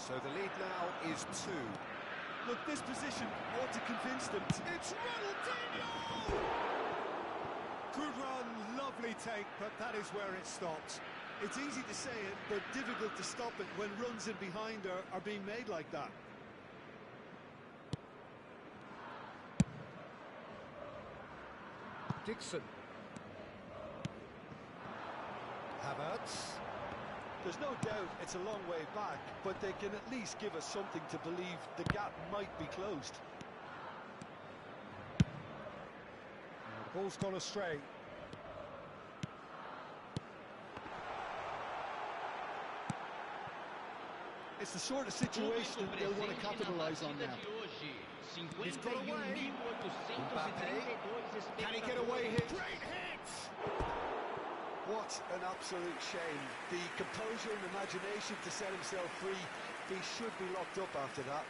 So the lead now is 2. Look, this position ought to convince them. It's Ronaldinho! Good run, lovely take, but that is where it stops. It's easy to say it, but difficult to stop it when runs in behind are being made like that. Dixon. Havertz. There's no doubt it's a long way back, but they can at least give us something to believe the gap might be closed. The ball's gone astray. It's the sort of situation they'll want to capitalise on now. He's got away. Mbappe. Can he get away here? Great hit! What an absolute shame. The composure and imagination to set himself free. He should be locked up after that.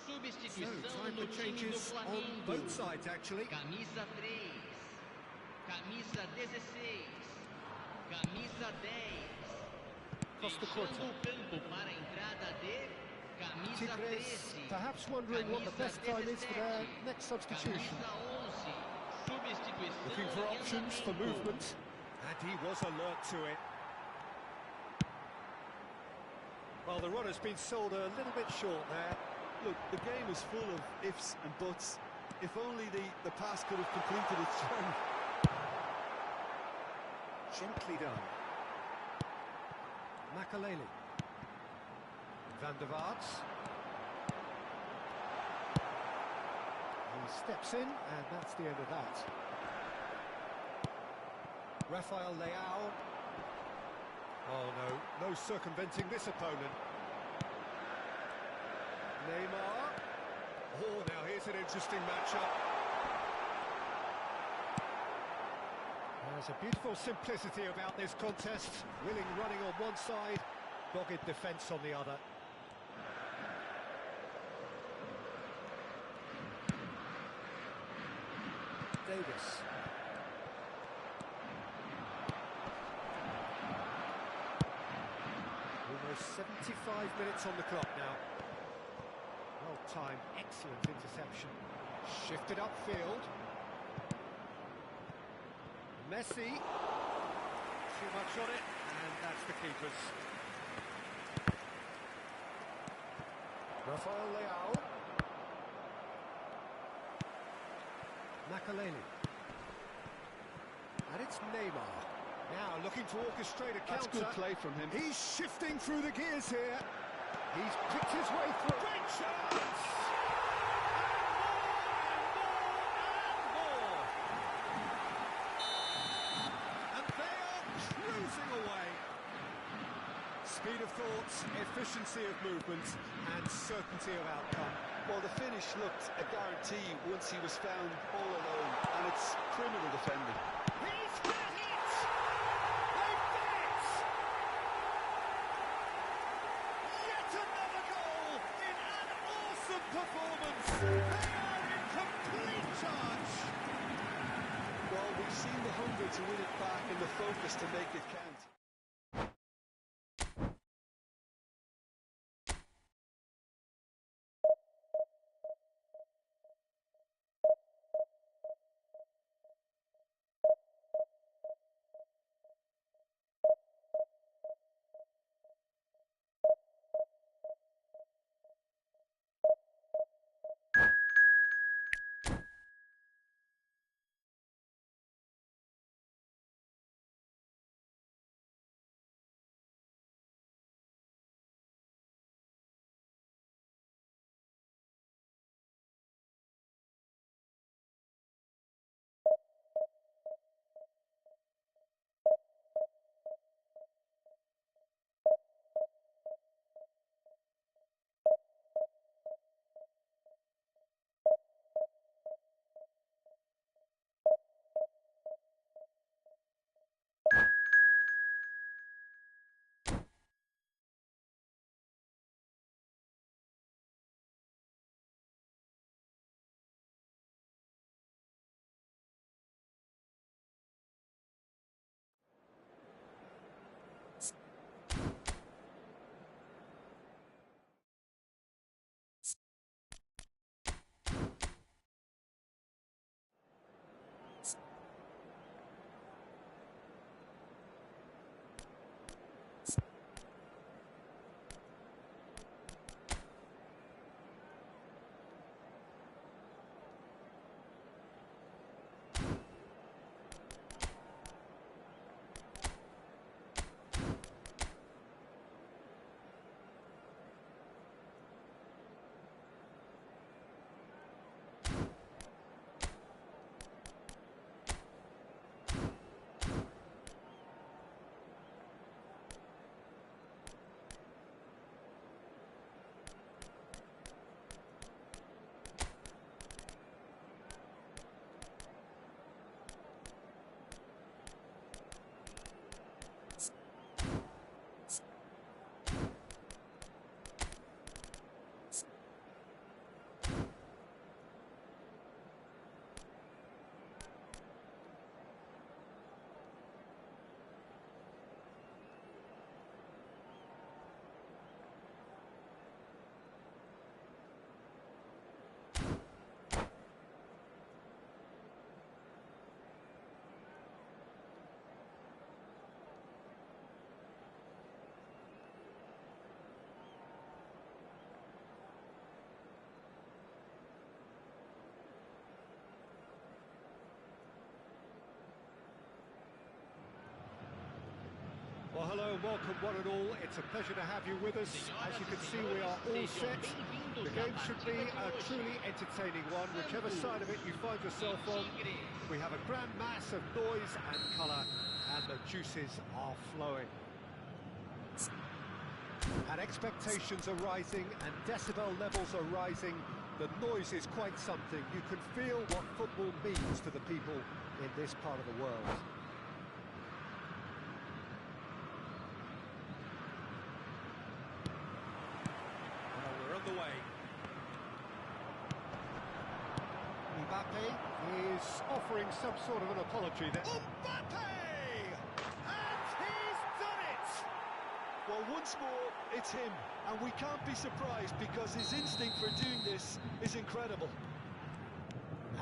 Substituição Time no for time do changes on Flamengo. both sides, actually. Camisa 3, camisa 16, camisa 10. Costa Fechando Curta. o campo para a entrada de camisa Tigres 13. perhaps wondering what the best time is for their next substitution. Camisa 11. Substituição. Looking for options for movement. And he was alert to it. Well, the run has been sold a little bit short there. Look, the game is full of ifs and buts. If only the pass could have completed its journey. Gently done. Makaleli. Van der Vaart. He steps in, and that's the end of that. Rafael Leao. Oh no, no circumventing this opponent. Neymar. Oh, now here's an interesting matchup. There's a beautiful simplicity about this contest. Willing running on one side, dogged defence on the other. Davis. Almost 75 minutes on the clock now. Well timed, excellent interception. Shifted upfield. Messi. Too much on it, and that's the keeper's. Rafael Leao. Makaleli. And it's Neymar. Now looking to orchestrate a counter. That's good play from him. He's shifting through the gears here. He's picked his way through. Great chance! And more! And they are cruising away. Speed of thought, efficiency of movement, and certainty of outcome. Well, the finish looked a guarantee once he was found all alone, and it's criminal defending. He's had it! They've done it! Yet another goal in an awesome performance. They are in complete charge. Well, we've seen the hunger to win it back and the focus to make it count. Well, hello and welcome one and all. It's a pleasure to have you with us. As you can see, we are all set. The game should be a truly entertaining one, whichever side of it you find yourself on. We have a grand mass of noise and colour, and the juices are flowing. And expectations are rising, and decibel levels are rising. The noise is quite something. You can feel what football means to the people in this part of the world. Well, we're on the way. Mbappe is offering some sort of an apology there. Mbappe! And he's done it! Well, once more, it's him, and we can't be surprised because his instinct for doing this is incredible.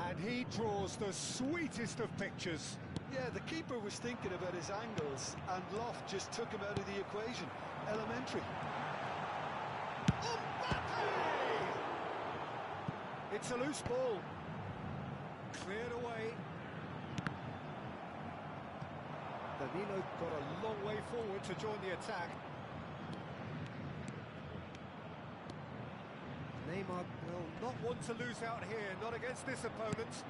And he draws the sweetest of pictures. Yeah, the keeper was thinking about his angles, and Loft just took him out of the equation. Elementary. Mbappe! It's a loose ball. Cleared away. Danilo got a long way forward to join the attack. Neymar will not want to lose out here, not against this opponent.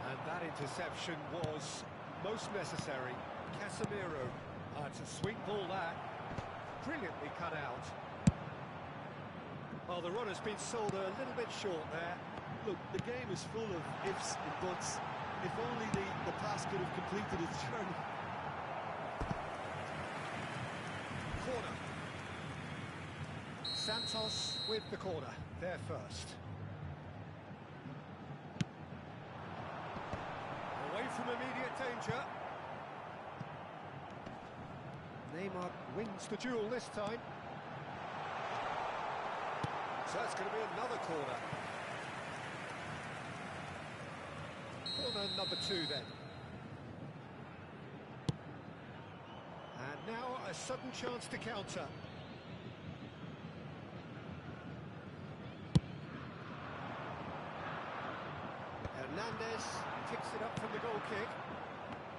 And that interception was most necessary. Casemiro. It's a sweet ball that. Brilliantly cut out. Well, the run has been sold a little bit short there. Look, the game is full of ifs and buts. If only the pass could have completed its journey. Corner. Santos with the corner, there first. Away from immediate danger. Neymar wins the duel this time. So it's going to be another corner. Corner number 2 then. And now a sudden chance to counter. Hernandez picks it up from the goal kick.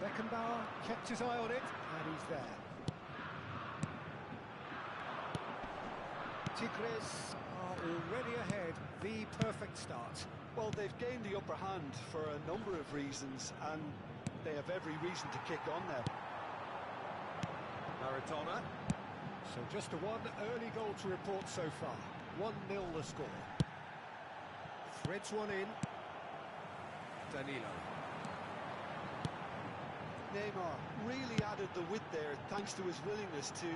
Beckenbauer kept his eye on it, and he's there. Tigres are already ahead, the perfect start. Well, they've gained the upper hand for a number of reasons, and they have every reason to kick on now. Maradona. So just a one early goal to report so far. 1-0 the score. Threads one in. Danilo. Neymar really added the width there thanks to his willingness to...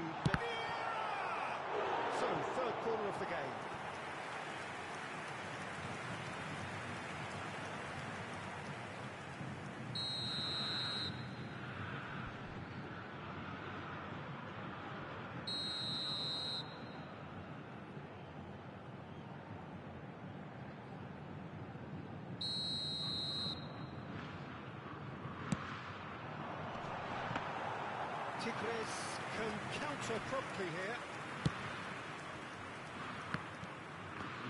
So, third corner of the game. Tigres can counter promptly here.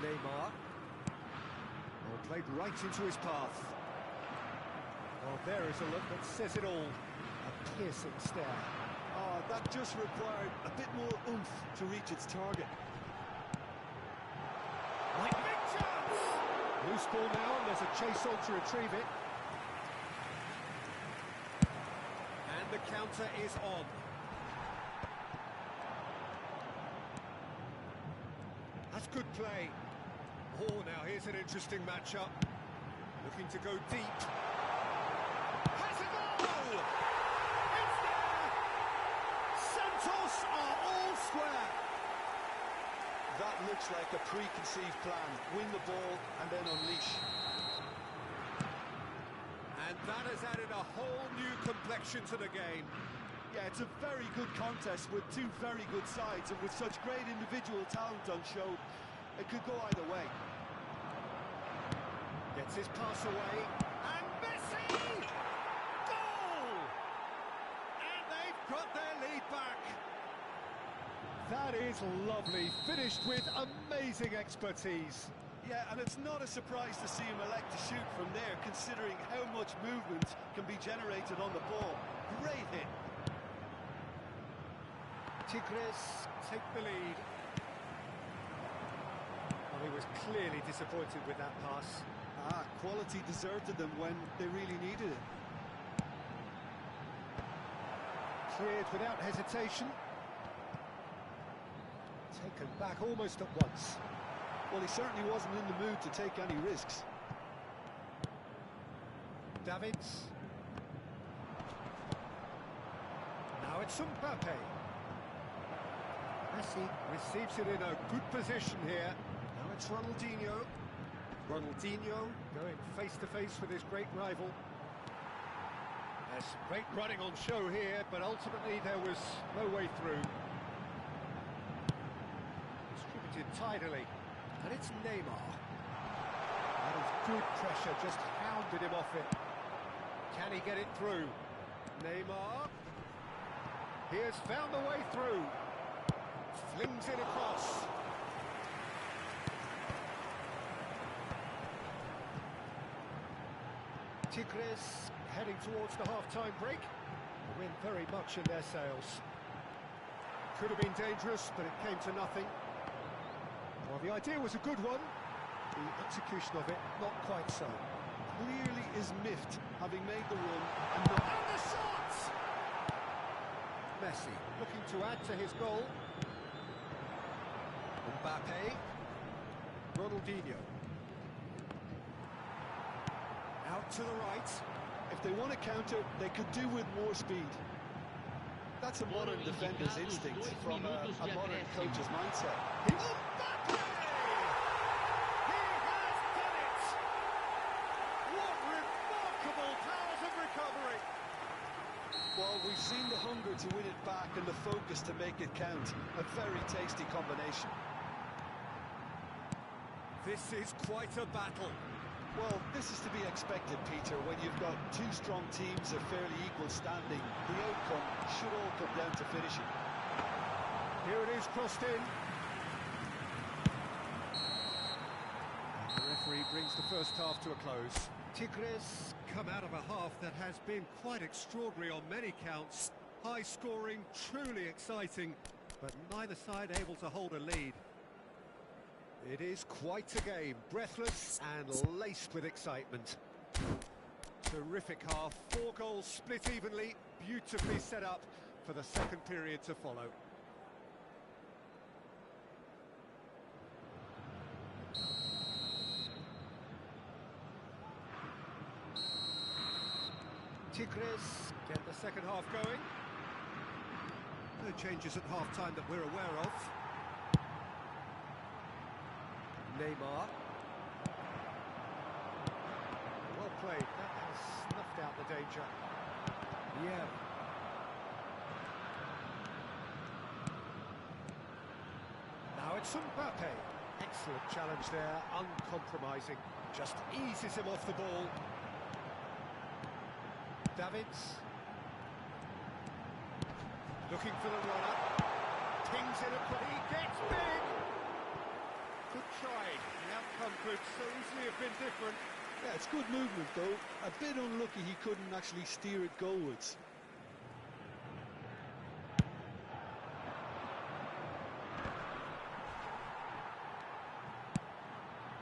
Neymar. Oh, played right into his path. Oh, there is a look that says it all. A piercing stare. Oh, that just required a bit more oomph to reach its target. Right, big chance! Loose ball now, and there's a chase on to retrieve it. And the counter is on. That's good play. Oh, now here's an interesting matchup. Looking to go deep. Has a goal! It's there! Santos are all square. That looks like a preconceived plan. Win the ball and then unleash. And that has added a whole new complexion to the game. Yeah, it's a very good contest with two very good sides, and with such great individual talent on show, it could go either way. Gets his pass away, and Messi! Goal! And they've got their lead back. That is lovely, finished with amazing expertise. Yeah, and it's not a surprise to see him elect to shoot from there, considering how much movement can be generated on the ball. Great hit. Tigres take the lead. Well, he was clearly disappointed with that pass. Quality deserted them when they really needed it. Cleared without hesitation. Taken back almost at once. Well, he certainly wasn't in the mood to take any risks. Davids. Now it's Mbappe. Messi receives it in a good position here. Now it's Ronaldinho. Ronaldinho going face-to-face with his great rival. There's some great running on show here, but ultimately there was no way through. Distributed tidily. And it's Neymar. That is good pressure, just hounded him off it. Can he get it through? Neymar. He has found the way through. Flings it across. Tigres heading towards the half-time break. The wind very much in their sails. Could have been dangerous, but it came to nothing. Well, the idea was a good one. The execution of it, not quite so. Clearly is miffed, having made the run and not... And the shot! Messi looking to add to his goal. Mbappe. Ronaldinho. Out to the right. If they want to counter, they could do with more speed. That's a modern defender's instinct from a modern coach's mindset. Mbappe! He has done it! What remarkable powers of recovery! Well, we've seen the hunger to win it back and the focus to make it count. A very tasty combination. This is quite a battle. Well, this is to be expected, Peter. When you've got two strong teams of fairly equal standing, the outcome should all come down to finishing. Here it is, crossed in. The referee brings the first half to a close. Tigres come out of a half that has been quite extraordinary on many counts. High scoring, truly exciting, but neither side able to hold a lead. It is quite a game, breathless and laced with excitement. Terrific half, 4 goals split evenly, beautifully set up for the second period to follow. Tigres get the second half going. No changes at half-time that we're aware of. Neymar. Well played, that has snuffed out the danger. Yeah. Now it's Mbappe. Excellent challenge there, uncompromising. Just eases him off the ball. Davids. Looking for the runner. Pings in a play, he gets big! Good try. The outcome could so easily have been different. Yeah, it's good movement though. A bit unlucky he couldn't actually steer it goalwards.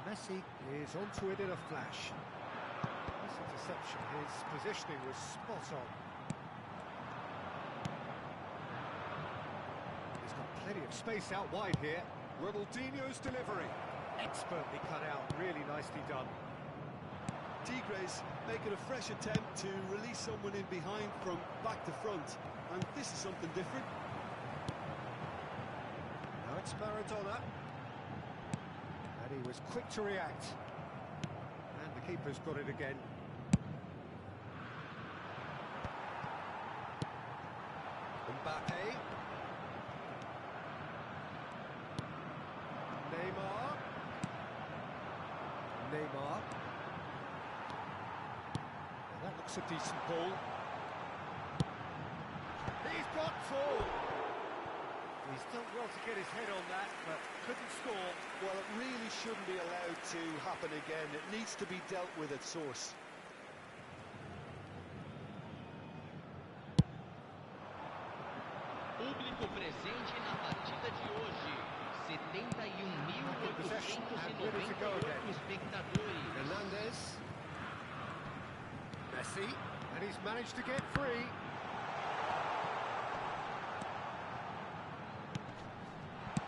Messi is onto it in a flash. This interception, his positioning was spot on. He's got plenty of space out wide here. Ronaldinho's delivery, expertly cut out, really nicely done. Tigres making a fresh attempt to release someone in behind from back to front, and this is something different. Now it's Maradona, and he was quick to react, and the keeper's got it again. Mbappe. Neymar. Well, that looks a decent ball. He's got 4. He's done well to get his head on that, but couldn't score. Well, it really shouldn't be allowed to happen again. It needs to be dealt with at source. Público presente na partida de hoje. 71.898 espectadores. Hernandez. Messi. And he's managed to get free.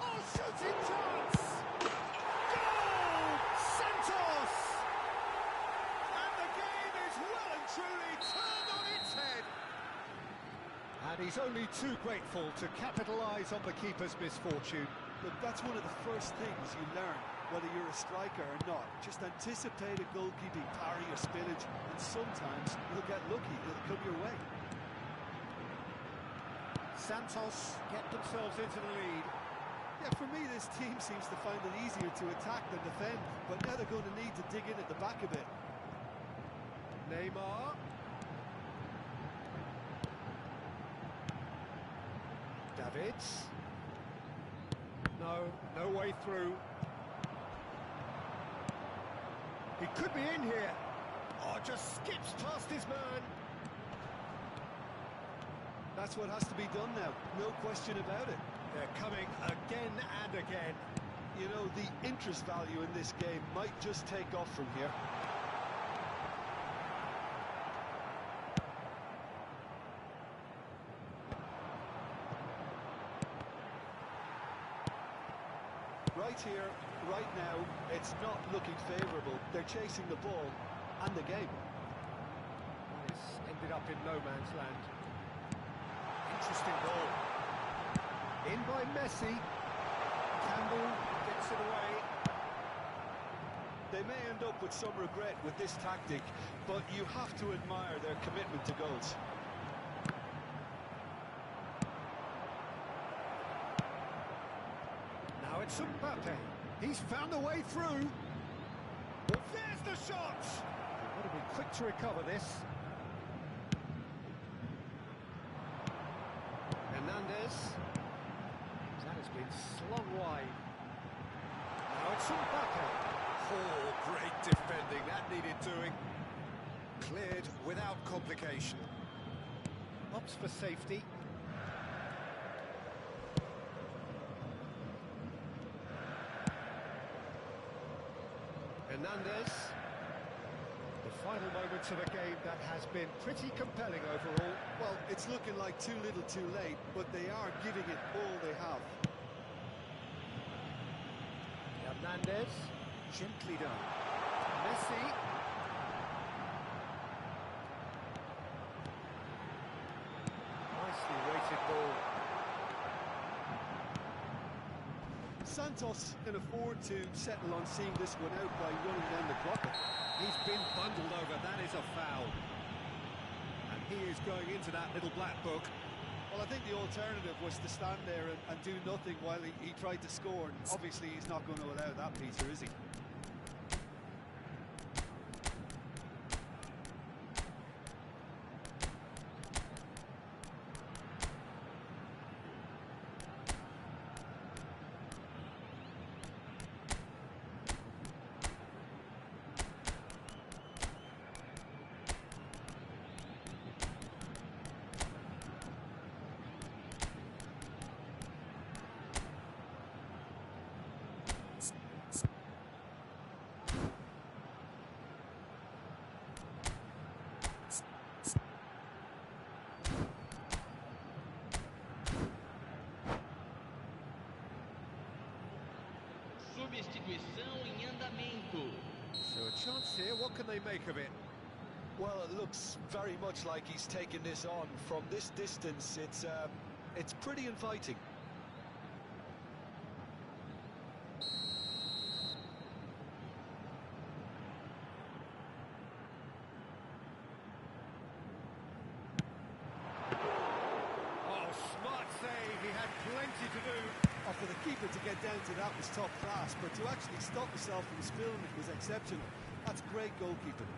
Oh, shooting chance! Goal! Santos! And the game is well and truly turned on its head. And he's only too grateful to capitalise on the keeper's misfortune. Look, that's one of the first things you learn, whether you're a striker or not. Just anticipate a goalkeeping parry or spillage, and sometimes you'll get lucky, it'll come your way. Santos get themselves into the lead. Yeah, for me, this team seems to find it easier to attack than defend, but now they're going to need to dig in at the back a bit. Neymar. Davids. No way through. He could be in here. Oh, just skips past his man. That's what has to be done now, no question about it. They're coming again and again. You know, the interest value in this game might just take off from here. Right here, right now, it's not looking favourable. They're chasing the ball and the game. It's ended up in no man's land. Interesting ball. In by Messi. Campbell gets it away. They may end up with some regret with this tactic, but you have to admire their commitment to goals. Now it's Mbappe. He's found a way through. Well, there's the shot. They've got to be quick to recover this. Hernandez. That has been slung wide. Now it's Mbappe. Oh, great defending. That needed doing. Cleared without complication. Opts for safety. Hernandez. The final moments of a game that has been pretty compelling overall. Well, it's looking like too little too late, but they are giving it all they have. Hernandez. Gently done. Messi. Nicely weighted ball. Santos can afford to settle on seeing this one out by running down the clock. He's been bundled over. That is a foul. And he is going into that little black book. Well, I think the alternative was to stand there and do nothing while he tried to score. And obviously, he's not going to allow that, Peter, is he? Substituição em andamento. So a chance here, what can they make of it? Well, it looks very much like he's taken this on. From this distance, it's pretty inviting. Oh, smart save. He had plenty to do. Oh, for the keeper to get down to that was top class, but to actually stop himself from spilling it was exceptional. That's great goalkeeping.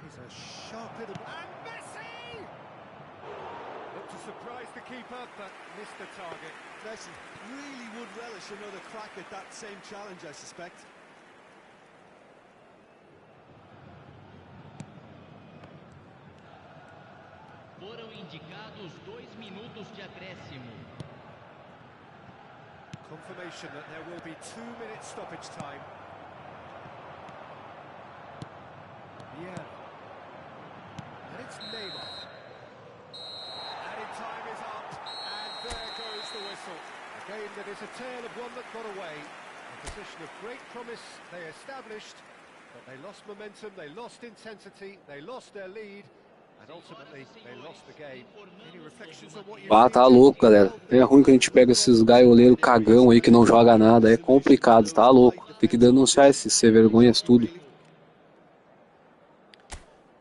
He's a sharp little... And Messi! Looked to surprise the keeper, but missed the target. Messi really would relish another crack at that same challenge, I suspect. Foram indicados 2 minutos de acréscimo. Confirmation that there will be 2 minutes stoppage time. Yeah. And it's Neymar. Added time is up, and there goes the whistle. A game that is a tale of one that got away. A position of great promise they established, but they lost momentum, they lost intensity, they lost their lead, and ultimately they lost the game. Any reflections on what you've Ah, tá seen? louco, galera. É ruim que a gente pega esses gaioleiros cagão aí que não joga nada. É complicado, tá louco. Tem que denunciar esses sem vergonhas tudo.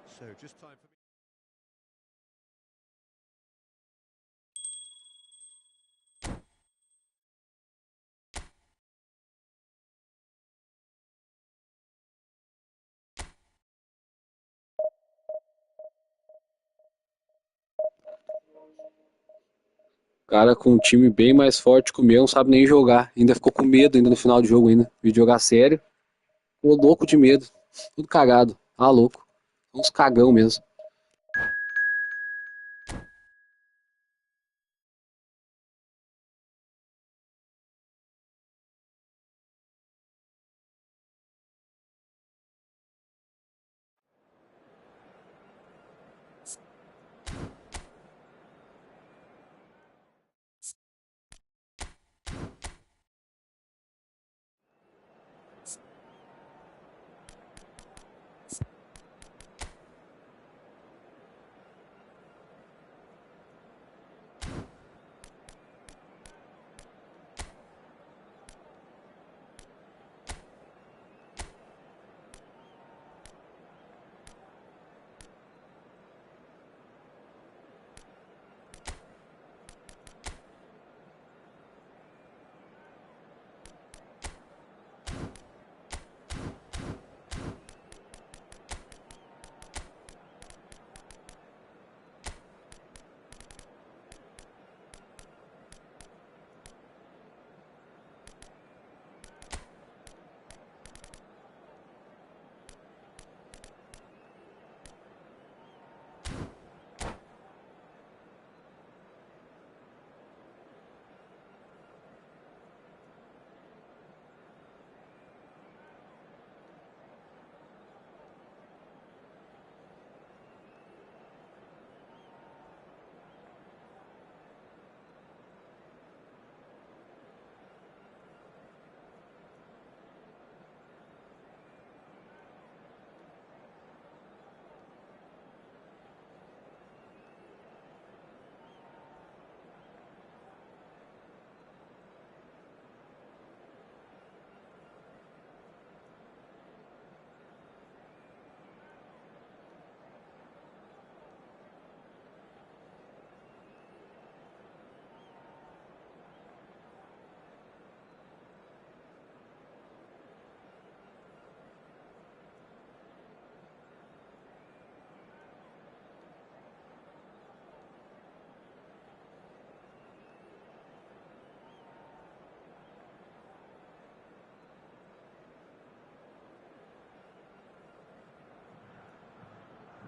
So just time for Cara com um time bem mais forte que o meu, não sabe nem jogar. Ainda ficou com medo ainda no final do jogo ainda. De jogar sério. Ficou louco de medo. Tudo cagado. Tá louco. Uns cagão mesmo.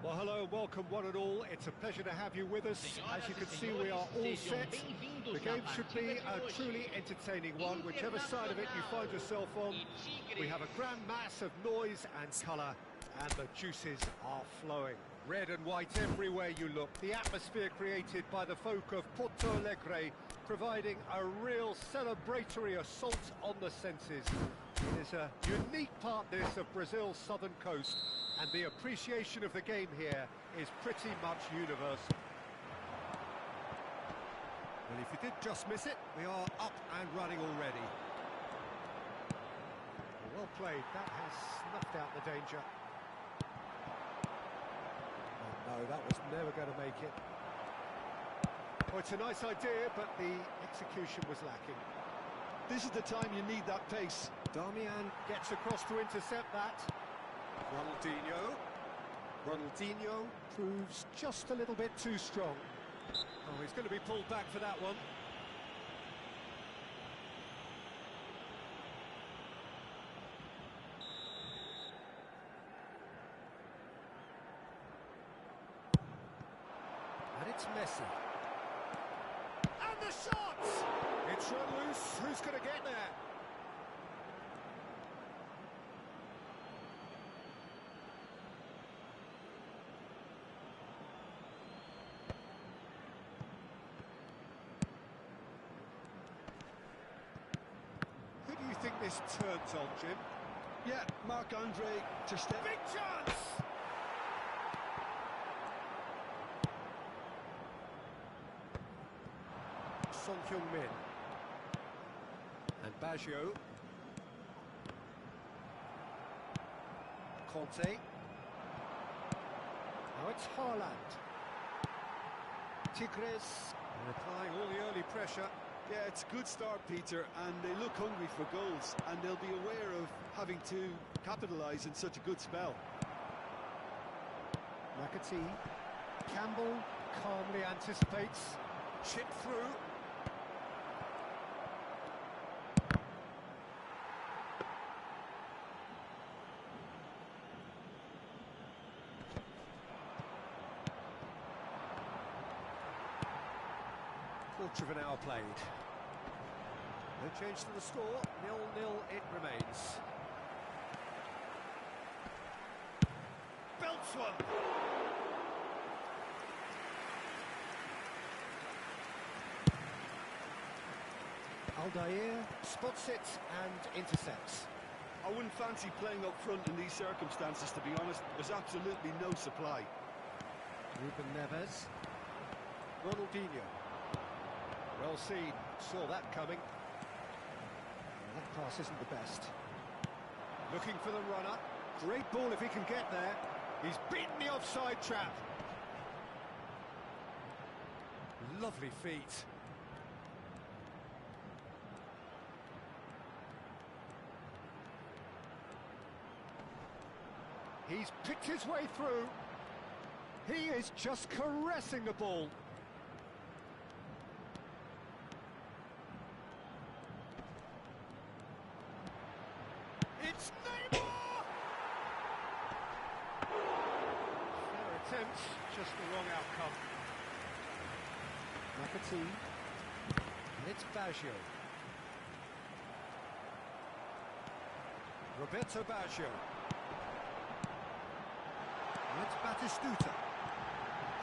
Well, hello and welcome one and all. It's a pleasure to have you with us. As you can see, we are all set. The game should be a truly entertaining one, whichever side of it you find yourself on. We have a grand mass of noise and colour, and the juices are flowing. Red and white everywhere you look. The atmosphere created by the folk of Porto Alegre, providing a real celebratory assault on the senses. It is a unique part, this, of Brazil's southern coast, and the appreciation of the game here is pretty much universal. Well, if you did just miss it, we are up and running already. Well played, that has snuffed out the danger. Oh no, that was never going to make it. Oh, it's a nice idea, but the execution was lacking. This is the time you need that pace. Darmian gets across to intercept that. Ronaldinho proves just a little bit too strong. Oh, he's going to be pulled back for that one. It's Messi. And the shot! It's run loose. Who's going to get there? Who do you think this turns on, Jim? Yeah, Marc-Andre ter Stegen. Big chance! Son Heung-min. And Baggio. Conte. Now it's Haaland. Tigres. And applying all the early pressure. Yeah, it's a good start, Peter, and they look hungry for goals, and they'll be aware of having to capitalise in such a good spell. McAtee. Campbell calmly anticipates. Chip through. Quarter of an hour played. No change to the score. 0-0 it remains. Belts one. Aldair spots it and intercepts. I wouldn't fancy playing up front in these circumstances, to be honest. There's absolutely no supply. Ruben Neves. Ronaldinho. Well seen, saw that coming. Well, that pass isn't the best. Looking for the runner. Great ball if he can get there. He's beaten the offside trap. Lovely feet. He's picked his way through. He is just caressing the ball. It's Neymar! Fair attempt, just the wrong outcome. McAtee. And it's Baggio. Roberto Baggio. And it's Batistuta.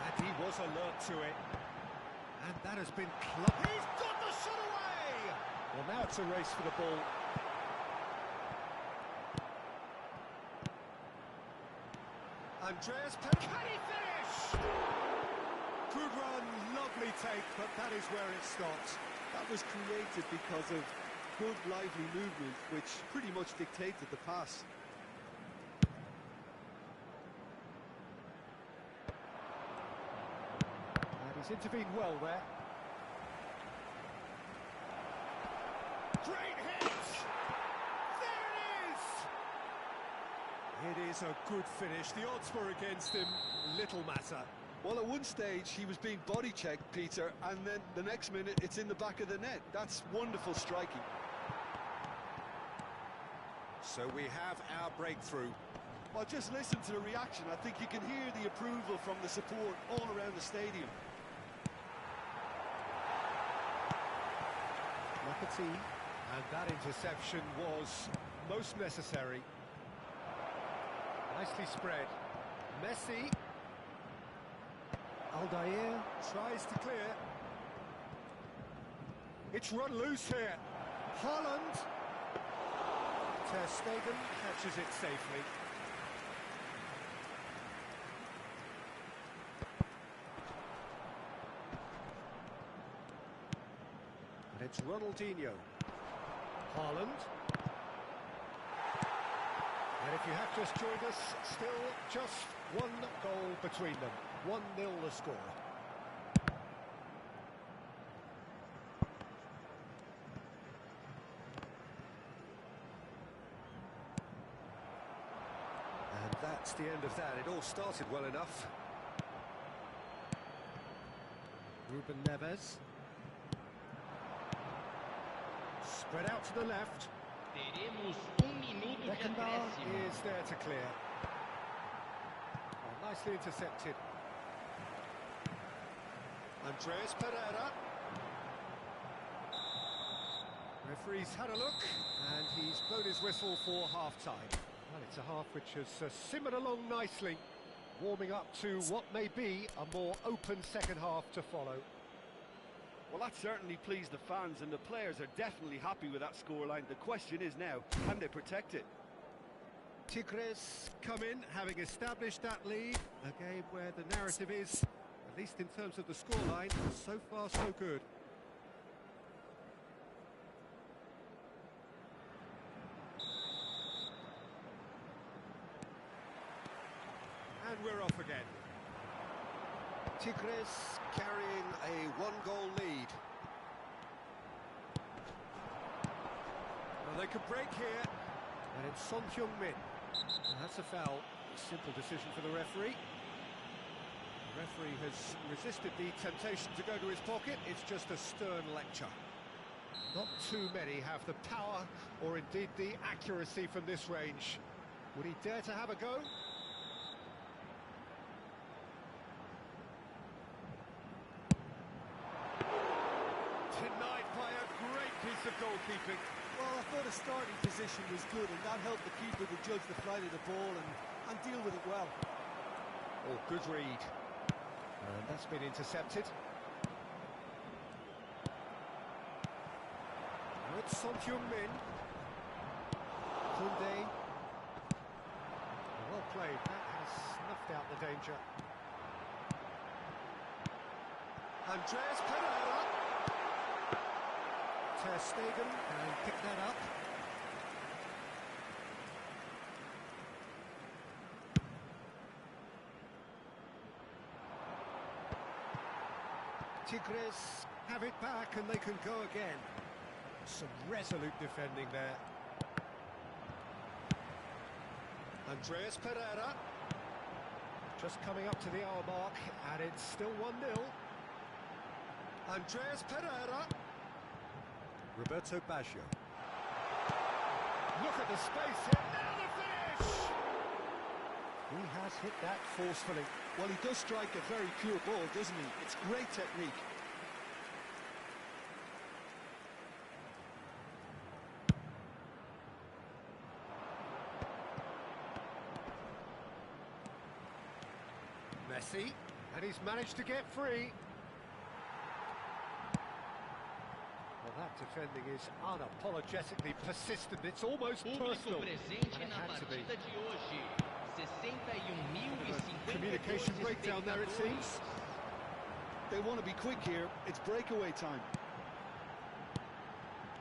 And he was alert to it. And that has been clubbed. He's got the shot away! Well, now it's a race for the ball. Andreas Pe... Can he finish? Good run, lovely take, but that is where it stops. That was created because of good, lively movement, which pretty much dictated the pass. And he's intervened well there. Great hit! There it is! It is a good finish. The odds were against him. Little matter. Well, at one stage, he was being body-checked, Peter, and then the next minute, it's in the back of the net. That's wonderful striking. So we have our breakthrough. Well, just listen to the reaction. I think you can hear the approval from the support all around the stadium. McAtee. And that interception was most necessary. Nicely spread. Messi. Aldair tries to clear. It's run loose here. Haaland. Ter Stegen catches it safely. And it's Ronaldinho. Haaland. And if you have just joined us, still just one goal between them. 1-0 the score. And that's the end of that. It all started well enough. Ruben Neves. Spread out to the left. Teremos minuto de Beckenbauer acréscimo. is there to clear. Oh, nicely intercepted. Andreas Pereira. Referee's had a look, and he's blown his whistle for half-time. Well, it's a half which has simmered along nicely, warming up to what may be a more open second half to follow. Well, that certainly pleased the fans, and the players are definitely happy with that scoreline. The question is now, can they protect it? Tigres come in, having established that lead. A game where the narrative is, at least in terms of the scoreline, so far so good. And we're off again. Tigres carrying a one-goal lead. Well, they could break here, and it's Son Heung-min. And that's a foul. A simple decision for the referee. The referee has resisted the temptation to go to his pocket. It's just a stern lecture. Not too many have the power or indeed the accuracy from this range. Would he dare to have a go? Denied by a great piece of goalkeeping. Well, I thought his starting position was good, and that helped the keeper to judge the flight of the ball and deal with it well. Oh, good read. And that's been intercepted. Now it's Son Heung-min. Koundé. Well played. That has snuffed out the danger. Andreas Pereira. Ter Stegen can pick that up. Tigres have it back and they can go again. Some resolute defending there. Andreas Pereira. Just coming up to the hour mark, and it's still 1-0. Andreas Pereira. Roberto Baggio. Look at the space here, now the finish! He has hit that forcefully. Well, he does strike a very pure ball, doesn't he? It's great technique. Messi, and he's managed to get free. Well, that defending is unapologetically persistent. It's almost personal. Público presente And it na had to be. partida de hoje. 61.052 Communication breakdown there, it seems. They want to be quick here. It's breakaway time.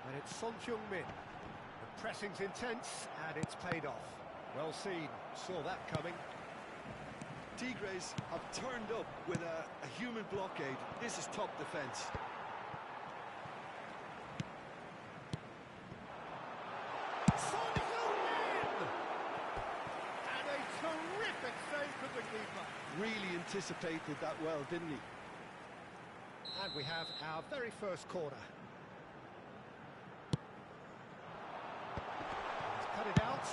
And it's Son Heung-min. The pressing's intense, and it's paid off. Well seen. Saw that coming. Tigres have turned up with a human blockade. This is top defence. Son Heung-min! And a terrific save from the keeper. Really anticipated that well, didn't he? And we have our very first corner. He's cut it out.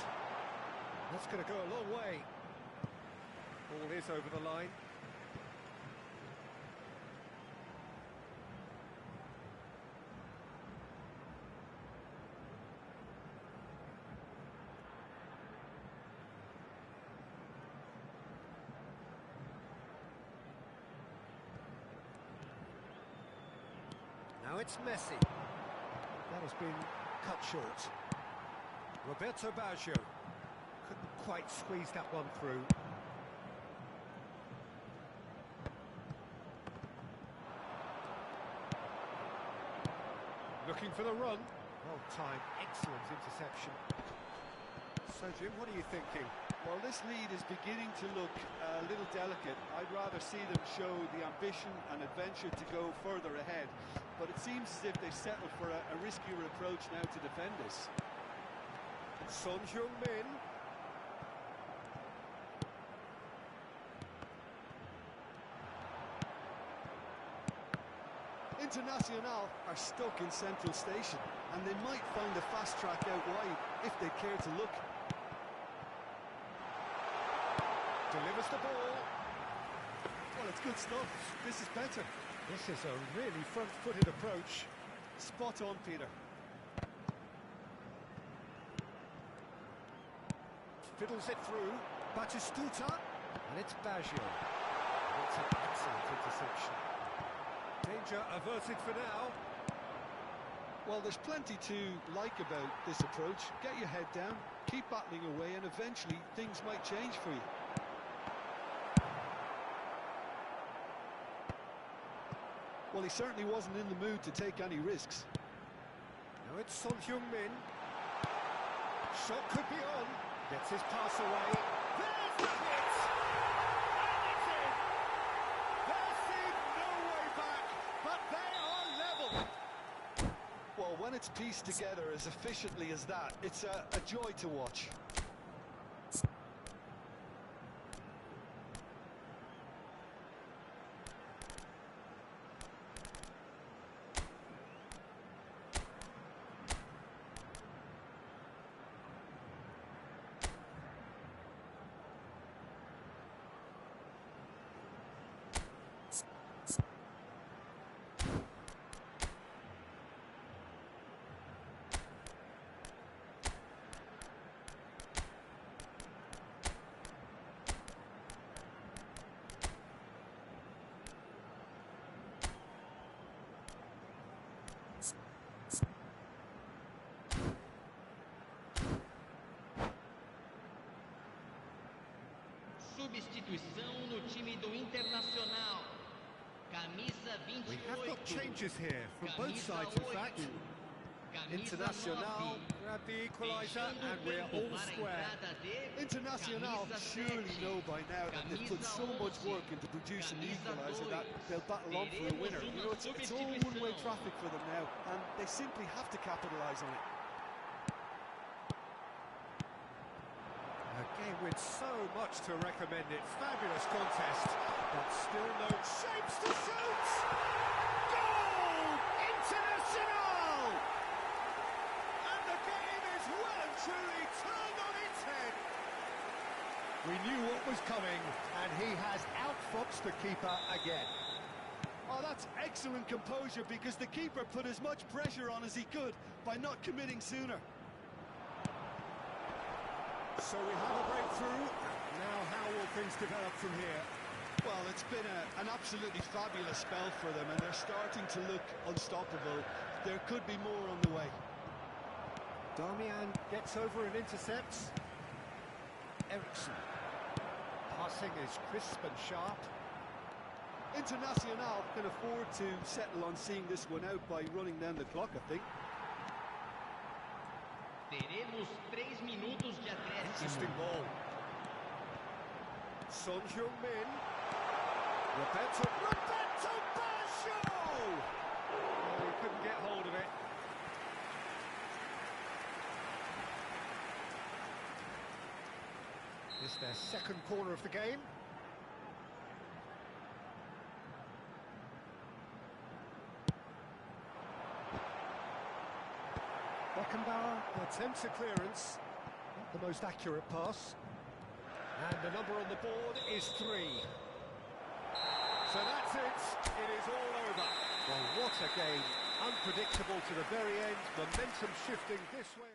That's going to go a long way. Ball is over the line. Now it's Messi. That has been cut short. Roberto Baggio couldn't quite squeeze that one through. Looking for the run. Well timed, excellent interception. So Jim, what are you thinking? Well, this lead is beginning to look a little delicate. I'd rather see them show the ambition and adventure to go further ahead. But it seems as if they've settled for a riskier approach now to defend this. Son Heung-min. Internacional are stuck in Central Station, and they might find a fast track out wide if they care to look. Delivers the ball. Well, it's good stuff. This is better. This is a really front-footed approach. Spot on, Peter. Fiddles it through. Batistuta. And it's Baggio. It's an excellent interception. Danger averted for now. Well, there's plenty to like about this approach. Get your head down, keep battling away, and eventually things might change for you. Well, he certainly wasn't in the mood to take any risks. Now it's Son Heung-min. Shot could be on. Gets his pass away. There's the hit! And it's in! There seemed no way back, but they are level. Well, when it's pieced together as efficiently as that, it's a joy to watch. Substituição no time do Internacional. Camisa We have got 28. changes here from both Camisa sides, in fact. 8. Camisa Internacional 9. grabbed the equaliser Fechando and o we're campo all para a square. entrada de Internacional camisa surely 7. know by now that they've put so much Camisa work into producing the Camisa equaliser 2. that they'll battle on for a winner. Teremos You know, it's all substituição. one-way traffic for them now, and they simply have to capitalise on it. A game with so much to recommend it. Fabulous contest, but still no shapes to shoot! Goal! International! And the game is well and truly turned on its head. We knew what was coming, and he has outfoxed the keeper again. Oh, that's excellent composure, because the keeper put as much pressure on as he could by not committing sooner. So we have a breakthrough. Now how will things develop from here? Well, it's been an absolutely fabulous spell for them, and they're starting to look unstoppable. There could be more on the way. Darmian gets over and intercepts. Eriksson. Passing is crisp and sharp. Internacional can afford to settle on seeing this one out by running down the clock, I think. Teremos 3 minutos de Interesting acréscimo. ball. Son Heung-min. Roberto Baggio! Oh, he couldn't get hold of it. This is their second corner of the game. Beckenbauer attempts a clearance. Not the most accurate pass. And the number on the board is 3. So that's it. It is all over. Well, what a game. Unpredictable to the very end. Momentum shifting this way.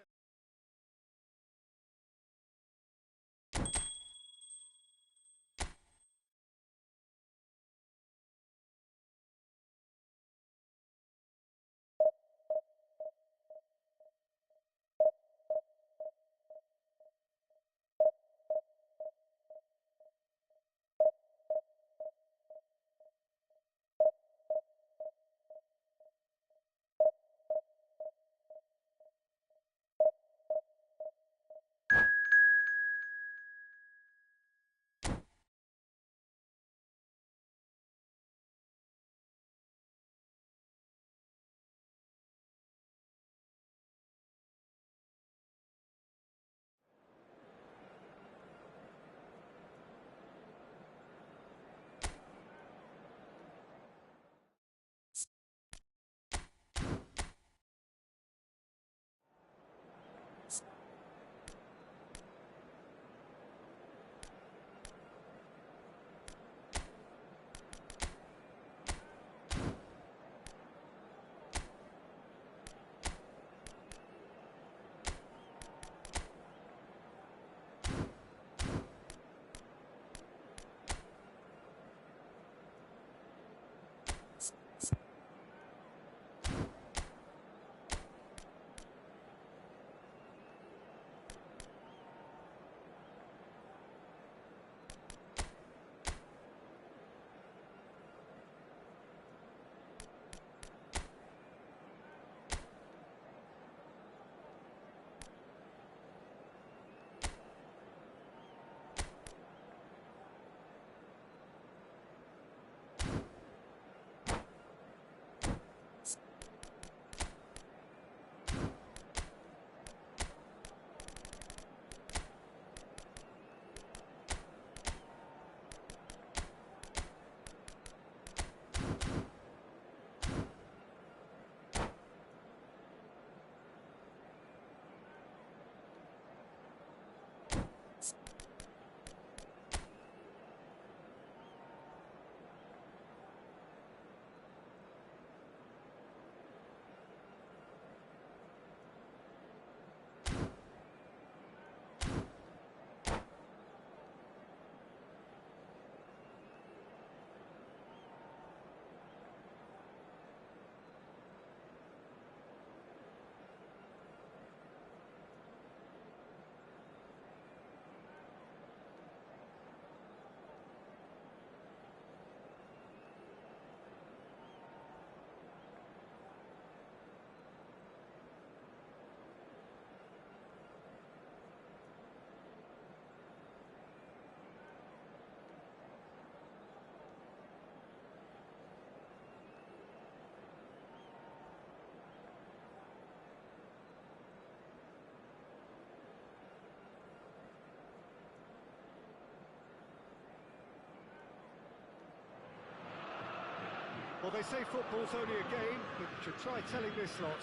Well, they say football's only a game, but you try telling this lot.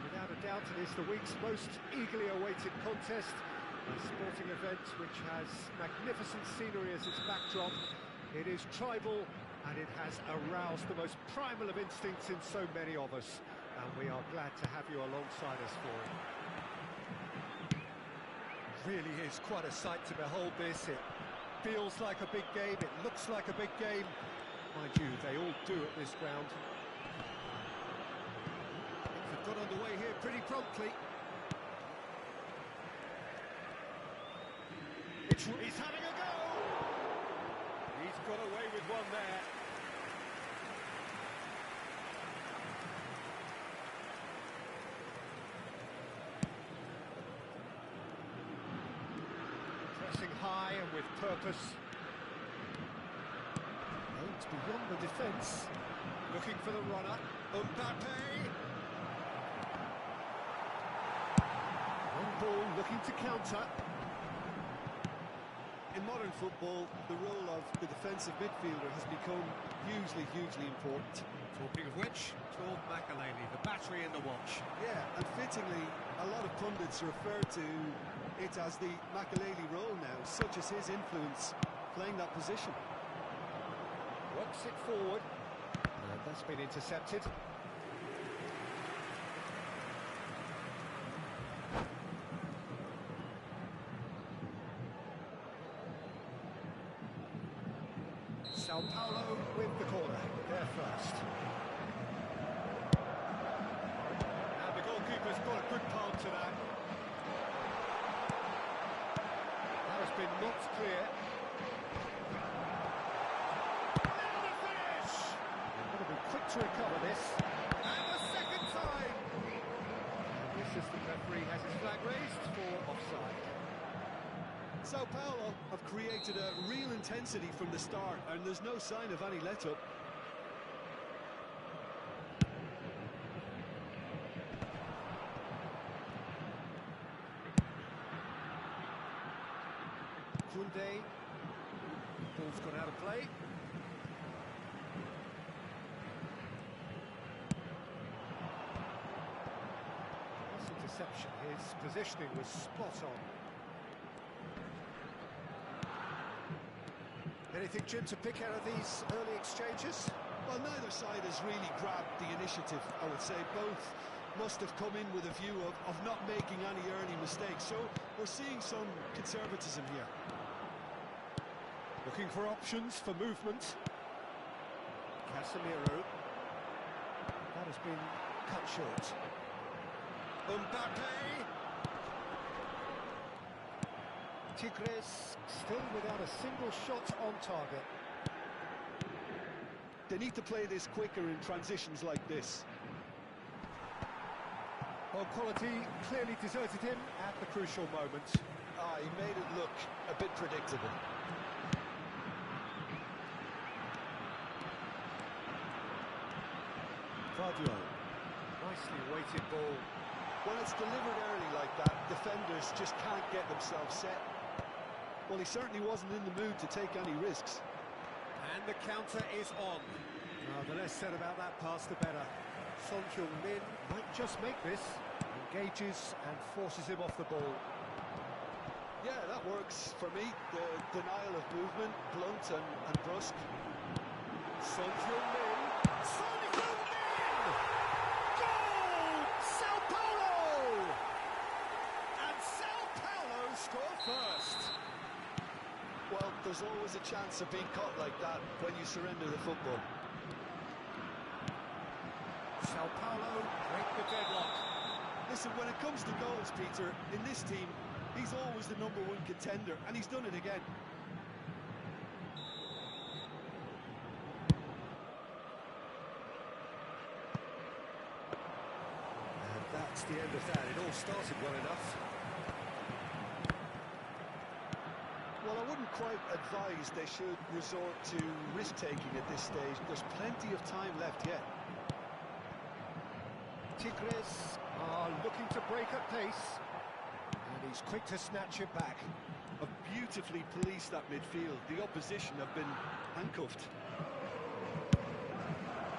Without a doubt, it is the week's most eagerly awaited contest. A sporting event which has magnificent scenery as its backdrop. It is tribal, and it has aroused the most primal of instincts in so many of us. And we are glad to have you alongside us for it. Really is quite a sight to behold this. It feels like a big game, it looks like a big game. Mind you, they all do at this ground. Things have got underway here pretty promptly. He's having a go! He's got away with one there. Pressing high and with purpose. It's beyond the defence. Looking for the runner. Mbappe. One ball looking to counter. In modern football, the role of the defensive midfielder has become hugely important. Talking of which, Claude Makelele, the battery in the watch. Yeah, and fittingly, a lot of pundits refer to it as the Makelele role now, such as his influence playing that position. Works it forward. And that's been intercepted. Sao Paulo with the corner, there first. And the goalkeeper's got a good palm to that. That has been knocked clear. Now the finish! They've got to be quick to recover this. And the second time! And this assistant referee has his flag raised for offside. Sao Paulo have created a real intensity from the start, and there's no sign of any let-up. Kunde. Ball's gone out of play. Nice interception. His positioning was spot on. Anything, Jim, to pick out of these early exchanges? Well, neither side has really grabbed the initiative, I would say. Both must have come in with a view of not making any early mistakes. So we're seeing some conservatism here. Looking for options for movement. Casemiro. That has been cut short. Mbappe! Tigres still without a single shot on target. They need to play this quicker in transitions like this. Well, quality clearly deserted him at the crucial moment. He made it look a bit predictable. Vadio. Nicely weighted ball. When it's delivered early like that, defenders just can't get themselves set. Well, he certainly wasn't in the mood to take any risks. And the counter is on. The less said about that pass, the better. Son Heung-min might just make this. Engages and forces him off the ball. Yeah, that works for me. The denial of movement, blunt and brusque. Son Heung-min. Son Heung-min! Goal! Sao Paulo! And Sao Paulo score first. Well, there's always a chance of being caught like that when you surrender the football. Sao Paulo break the deadlock. Listen, when it comes to goals, Peter, in this team, he's always the #1 contender, and he's done it again. And that's the end of that. It all started well enough. Well, I wouldn't quite advise they should resort to risk-taking at this stage. There's plenty of time left yet. Tigres are looking to break at pace. And he's quick to snatch it back. Have beautifully policed that midfield. The opposition have been handcuffed.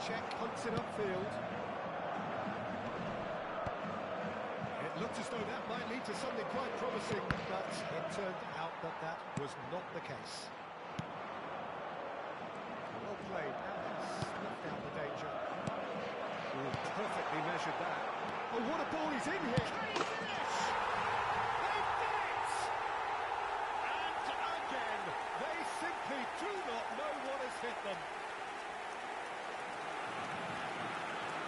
check, punts it upfield. It looked as though that might lead to something quite promising, but it turned out that that was not the case. Well played, now he's snuffed out the danger. Oh, perfectly measured that. Oh, what a ball he's in here! Can he finish? They did it! And again, they simply do not know what has hit them.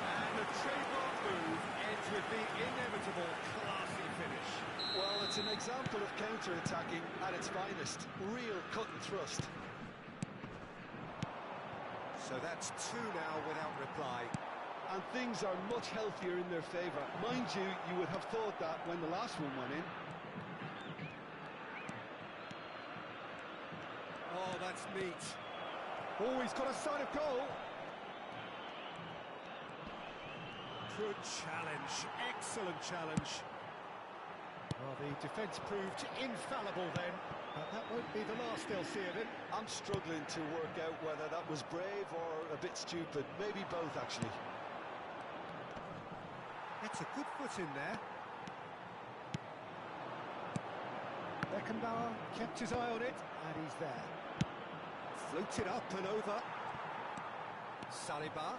And the trademark move ends with the inevitable classy finish. Well, it's an example of counter-attacking at its finest. Real cut and thrust. So that's two now without reply. And things are much healthier in their favour. Mind you, you would have thought that when the last one went in. Oh, that's neat. Oh, he's got a sight of goal. Good challenge, excellent challenge. Well, the defence proved infallible then, but that won't be the last they'll see of him. I'm struggling to work out whether that was brave or a bit stupid. Maybe both, actually. That's a good foot in there. Beckenbauer kept his eye on it, and he's there. Floated up and over. Saliba.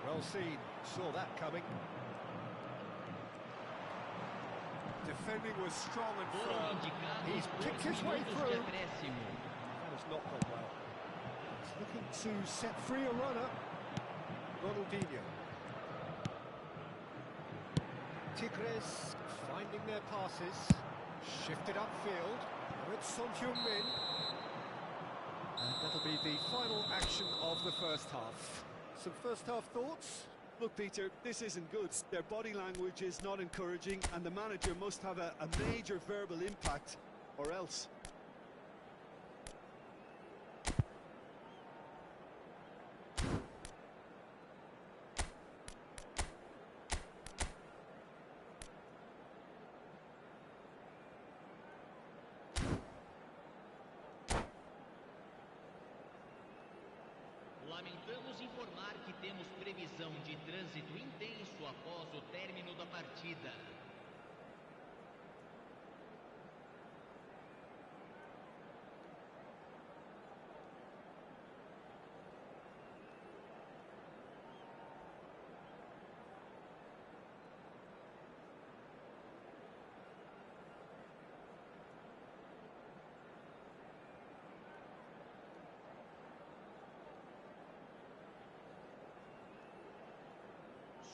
Well seen, saw that coming. Defending was strong and firm. He's picked his way through. That has not gone well. He's looking to set free a runner. Ronaldinho. Tigres finding their passes. Shifted upfield. Now it's Son Heung-min. And that'll be the final action of the first half. Some first half thoughts? Look, Peter, this isn't good. Their body language is not encouraging, and the manager must have a major verbal impact, or else. Lamentamos informar que temos previsão de trânsito intenso após o término da partida.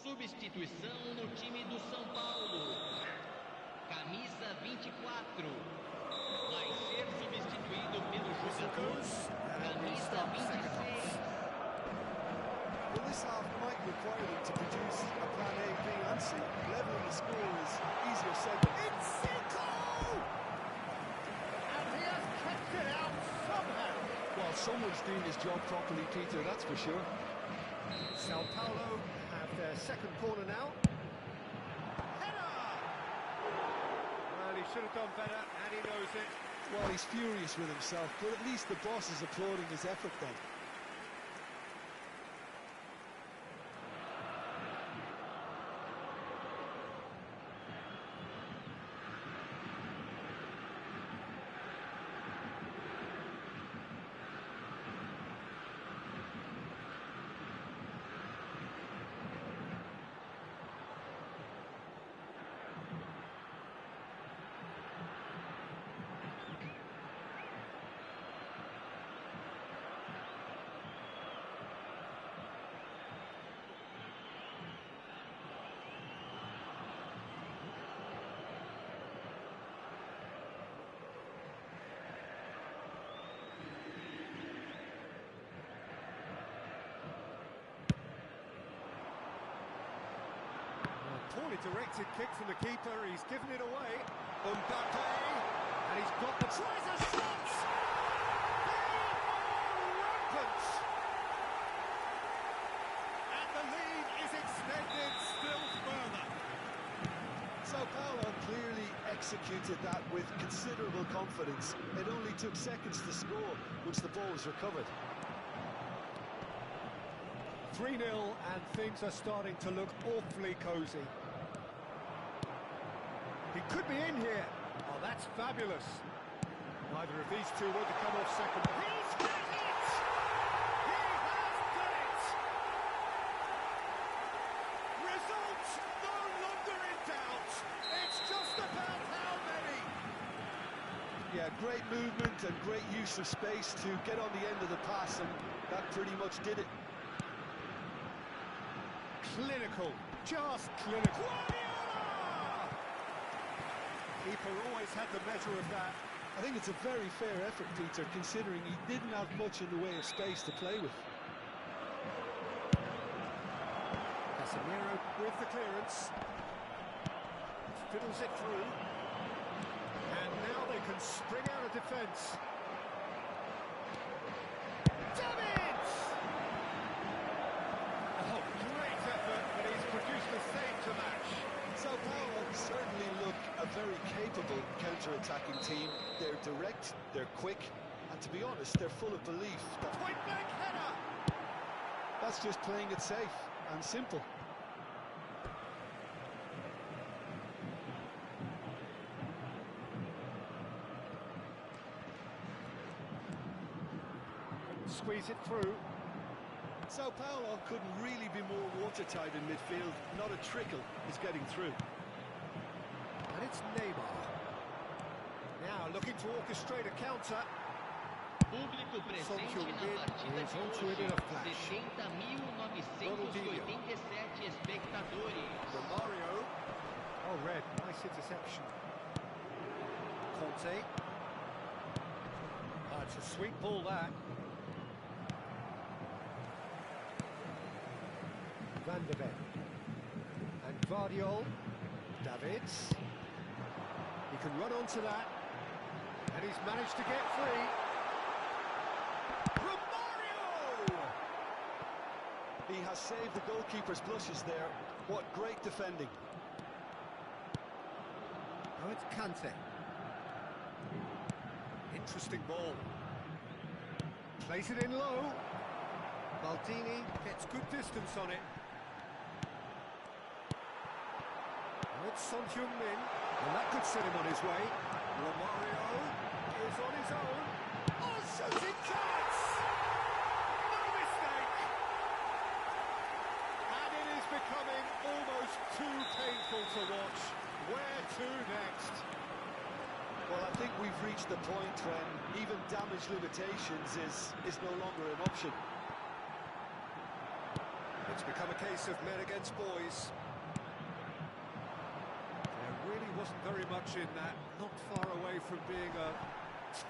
Substituição no time do São Paulo. Camisa 24. Vai ser substituído pelo jogador camisa 26. Well, this half might require them to produce a plan A, B and C. Leveling the score is easier said than done. It's Zico! And he has kept it out somehow. Well, someone's doing his job properly, Peter, that's for sure. Sao Paulo have their second corner now. Header! Well, he should have done better, and he knows it. Well, he's furious with himself, but at least the boss is applauding his effort then. Poorly directed kick from the keeper, he's given it away. Mbappe, and he's got the tries a shot! They are rampant! And the lead is extended still further. Sao Paulo clearly executed that with considerable confidence. It only took seconds to score once the ball was recovered. 3-0 and things are starting to look awfully cosy. He could be in here. Oh, that's fabulous. Neither of these two want to come off second. He's got it! He has done it! Results no longer in doubt. It's just about how many. Yeah, great movement and great use of space to get on the end of the pass, and that pretty much did it. Clinical, just clinical. Guardiola! Keeper always had the measure of that. I think it's a very fair effort, Peter, considering he didn't have much in the way of space to play with. Casemiro with the clearance. Fiddles it through. And now they can spring out of defence. Davids! Oh, great effort, but he's produced a save to match. Sao Paulo certainly look a very capable counter-attacking team. They're direct, they're quick, and to be honest, they're full of belief. Point-blank header! That's just playing it safe and simple. Squeeze it through. Sao Paulo couldn't really be more watertight in midfield. Not a trickle is getting through. And it's Neymar. Now looking to orchestrate a counter. Público presente na partida de hoje, 70.987 espectadores. Romario. Oh, red. Nice interception. Conte. Oh, it's a sweet ball, that. Van de Ven. And Guardiola. Davids. He can run onto that. And he's managed to get free. Romario! He has saved the goalkeeper's blushes there. What great defending. Now it's Kante. Interesting ball. Plays it in low. Maldini gets good distance on it. Now it's Son Heung-min. And that could set him on his way. Romario is on his own. Oh, shooting chance! No mistake! And it is becoming almost too painful to watch. Where to next? Well, I think we've reached the point when even damage limitations is no longer an option. It's become a case of men against boys. There really wasn't very much in that, not far away from being a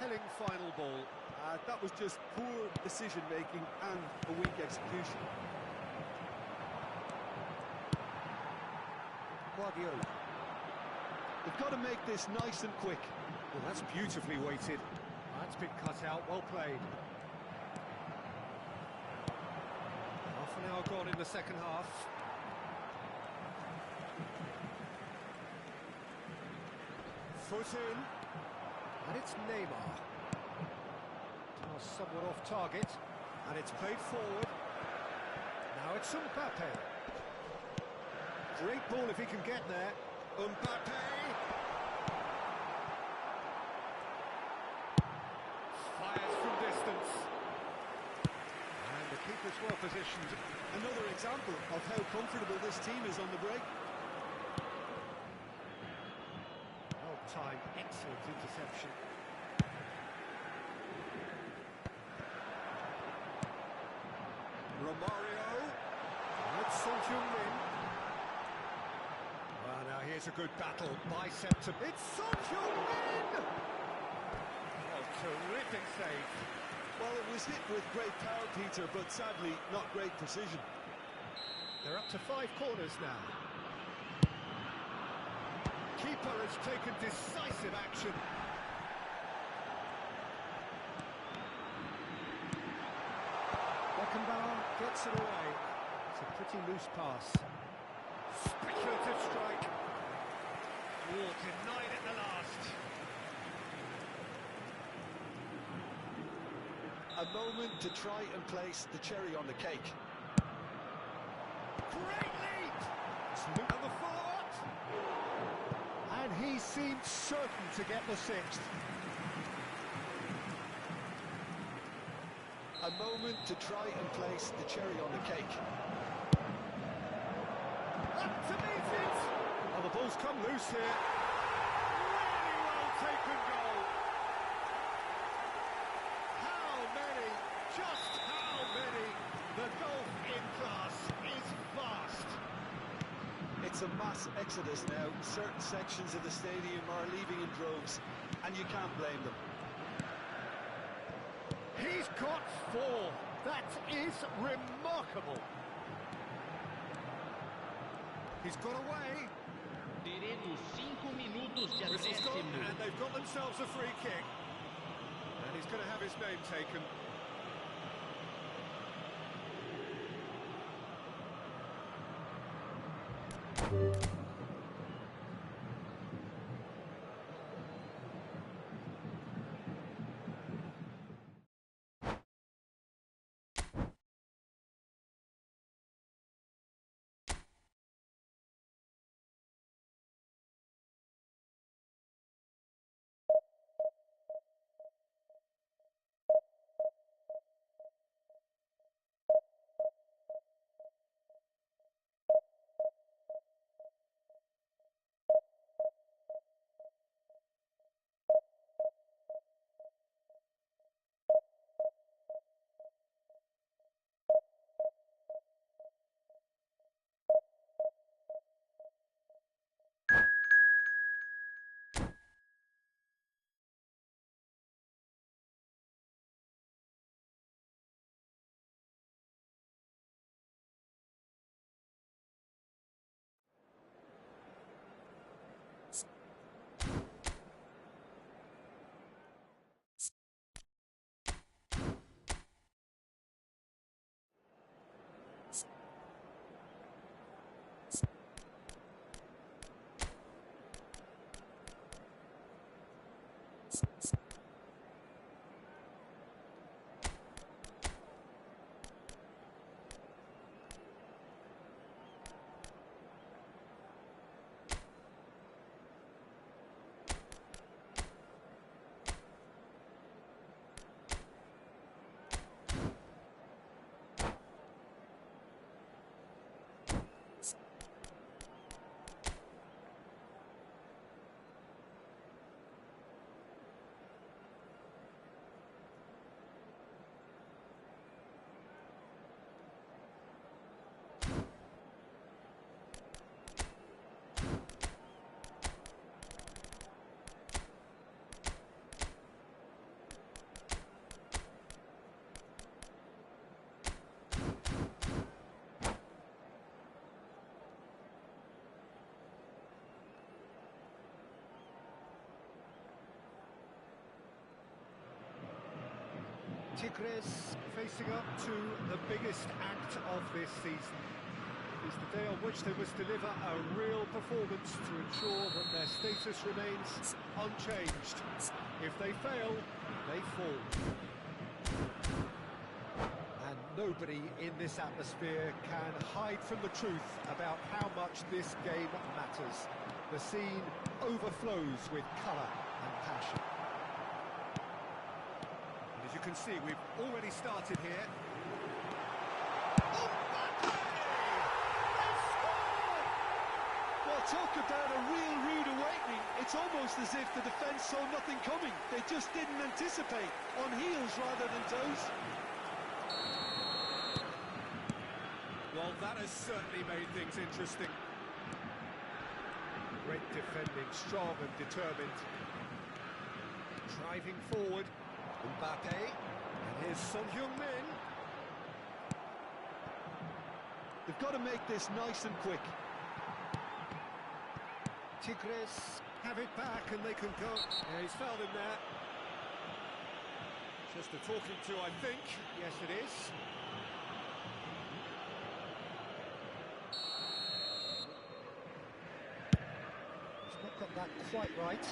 telling final ball. That was just poor decision-making and a weak execution. Guardiola. They've got to make this nice and quick. Well, that's beautifully weighted. That's been cut out, well played. Half an hour gone in the second half. Foot in. And it's Neymar. Now somewhat off target. And it's played forward. Now it's Mbappe. Great ball if he can get there. Mbappe! Fires from distance. And the keeper's well positioned. Another example of how comfortable this team is on the break. Well timed, excellent interception. Romario. That's Son Heung-min. Well, now here's a good battle. Bicep to... It's Son Heung-min! Oh, terrific save. Well, it was hit with great power, Peter, but sadly, not great precision. They're up to 5 corners now. Keeper has taken decisive action. Beckenbauer gets it away. It's a pretty loose pass. Speculative strike. Oh, denied at the last. A moment to try and place the cherry on the cake. seemed certain to get the sixth. A moment to try and place the cherry on the cake. Up to meet it! Oh, the ball's come loose here. Really well taken goal. How many? Just how many? The gulf in class is vast. It's a mass exodus now. Certain sections of the stadium are leaving in droves, and you can't blame them. He's got 4. That is remarkable. He's got away. Teremos 5 minutos de Whistle's gone, acréscimo. and they've got themselves a free kick. And he's going to have his name taken. Tigres facing up to the biggest act of this season. It's the day on which they must deliver a real performance to ensure that their status remains unchanged. If they fail, they fall. And nobody in this atmosphere can hide from the truth about how much this game matters. The scene overflows with colour and passion. As you can see, we've already started here. Well, talk about a real rude awakening. It's almost as if the defence saw nothing coming. They just didn't anticipate, on heels rather than toes. Well, that has certainly made things interesting. Great defending, strong and determined. Driving forward, Mbappe, and here's Son Heung-min. They've got to make this nice and quick. Tigres have it back and they can go. Yeah, he's fouled him there. Just a talking to, I think. Yes, it is. He's not got that quite right.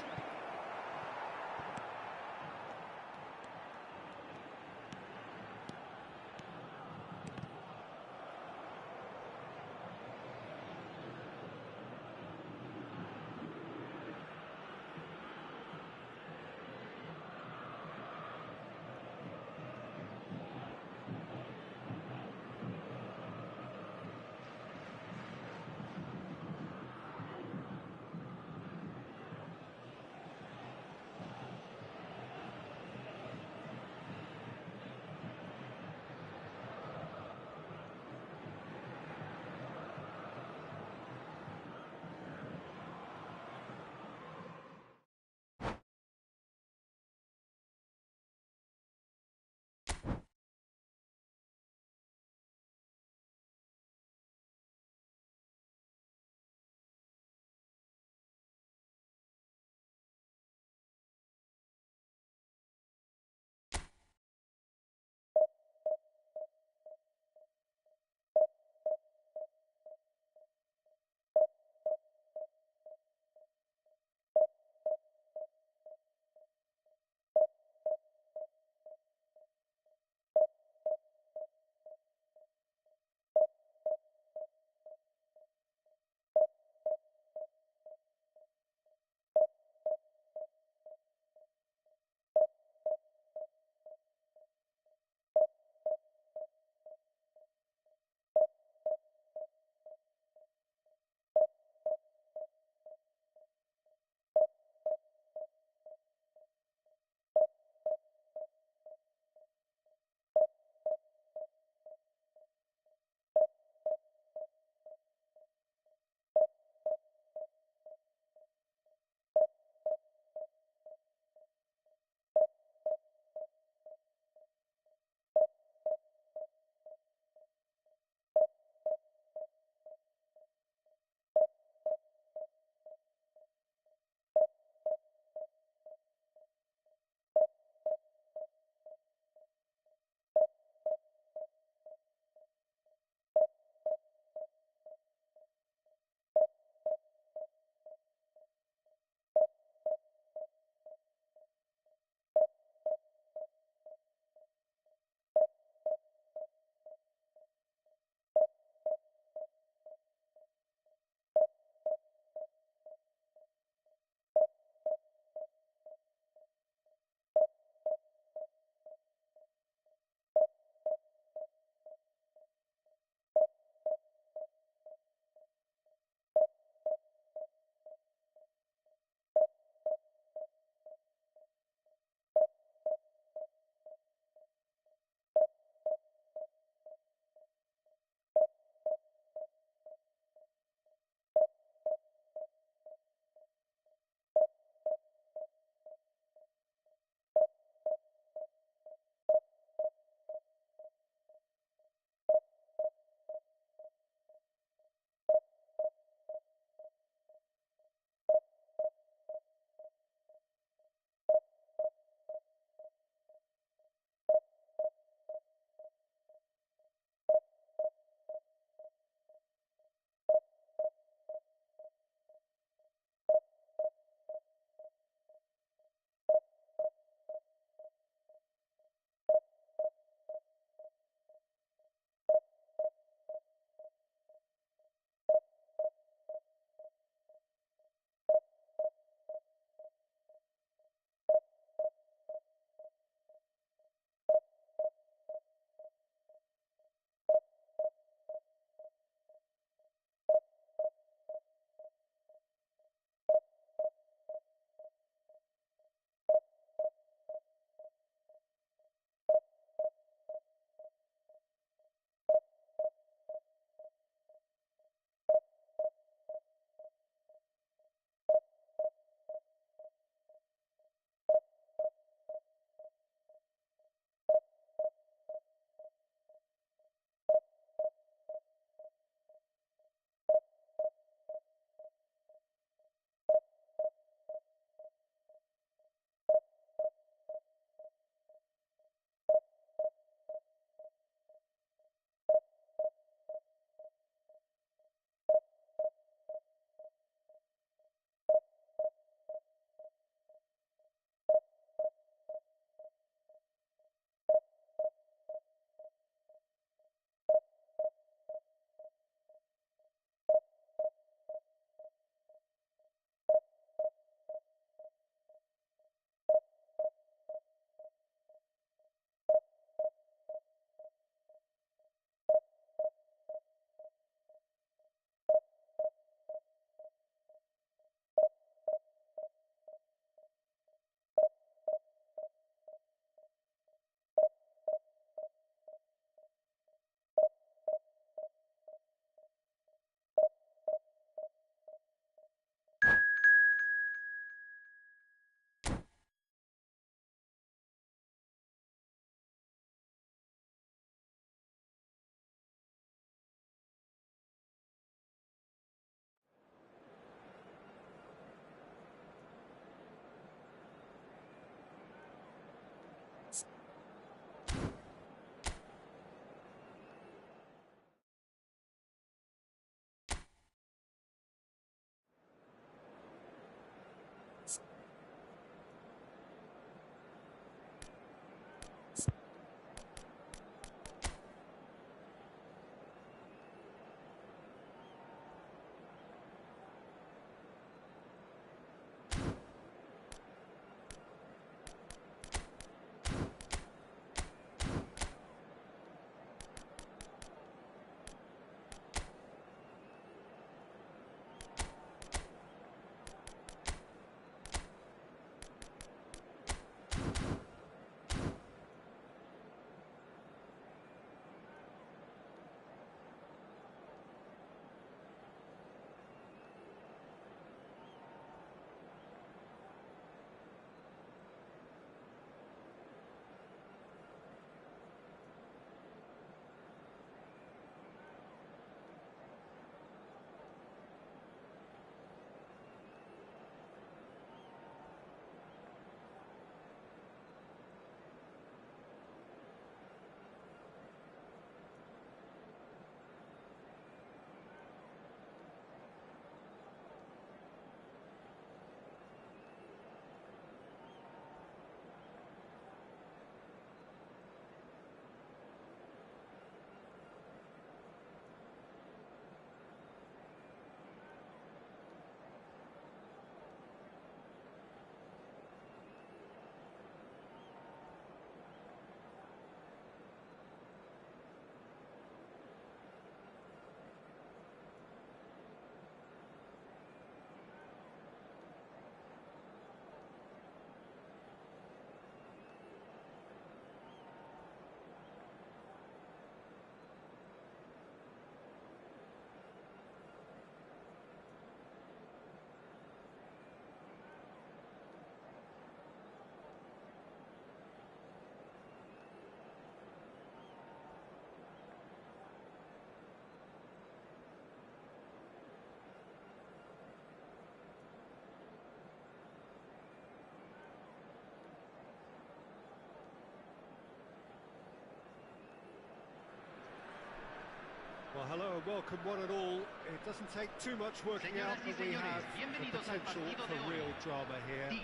and welcome one and all. It doesn't take too much working out, but we have the potential for real drama here. A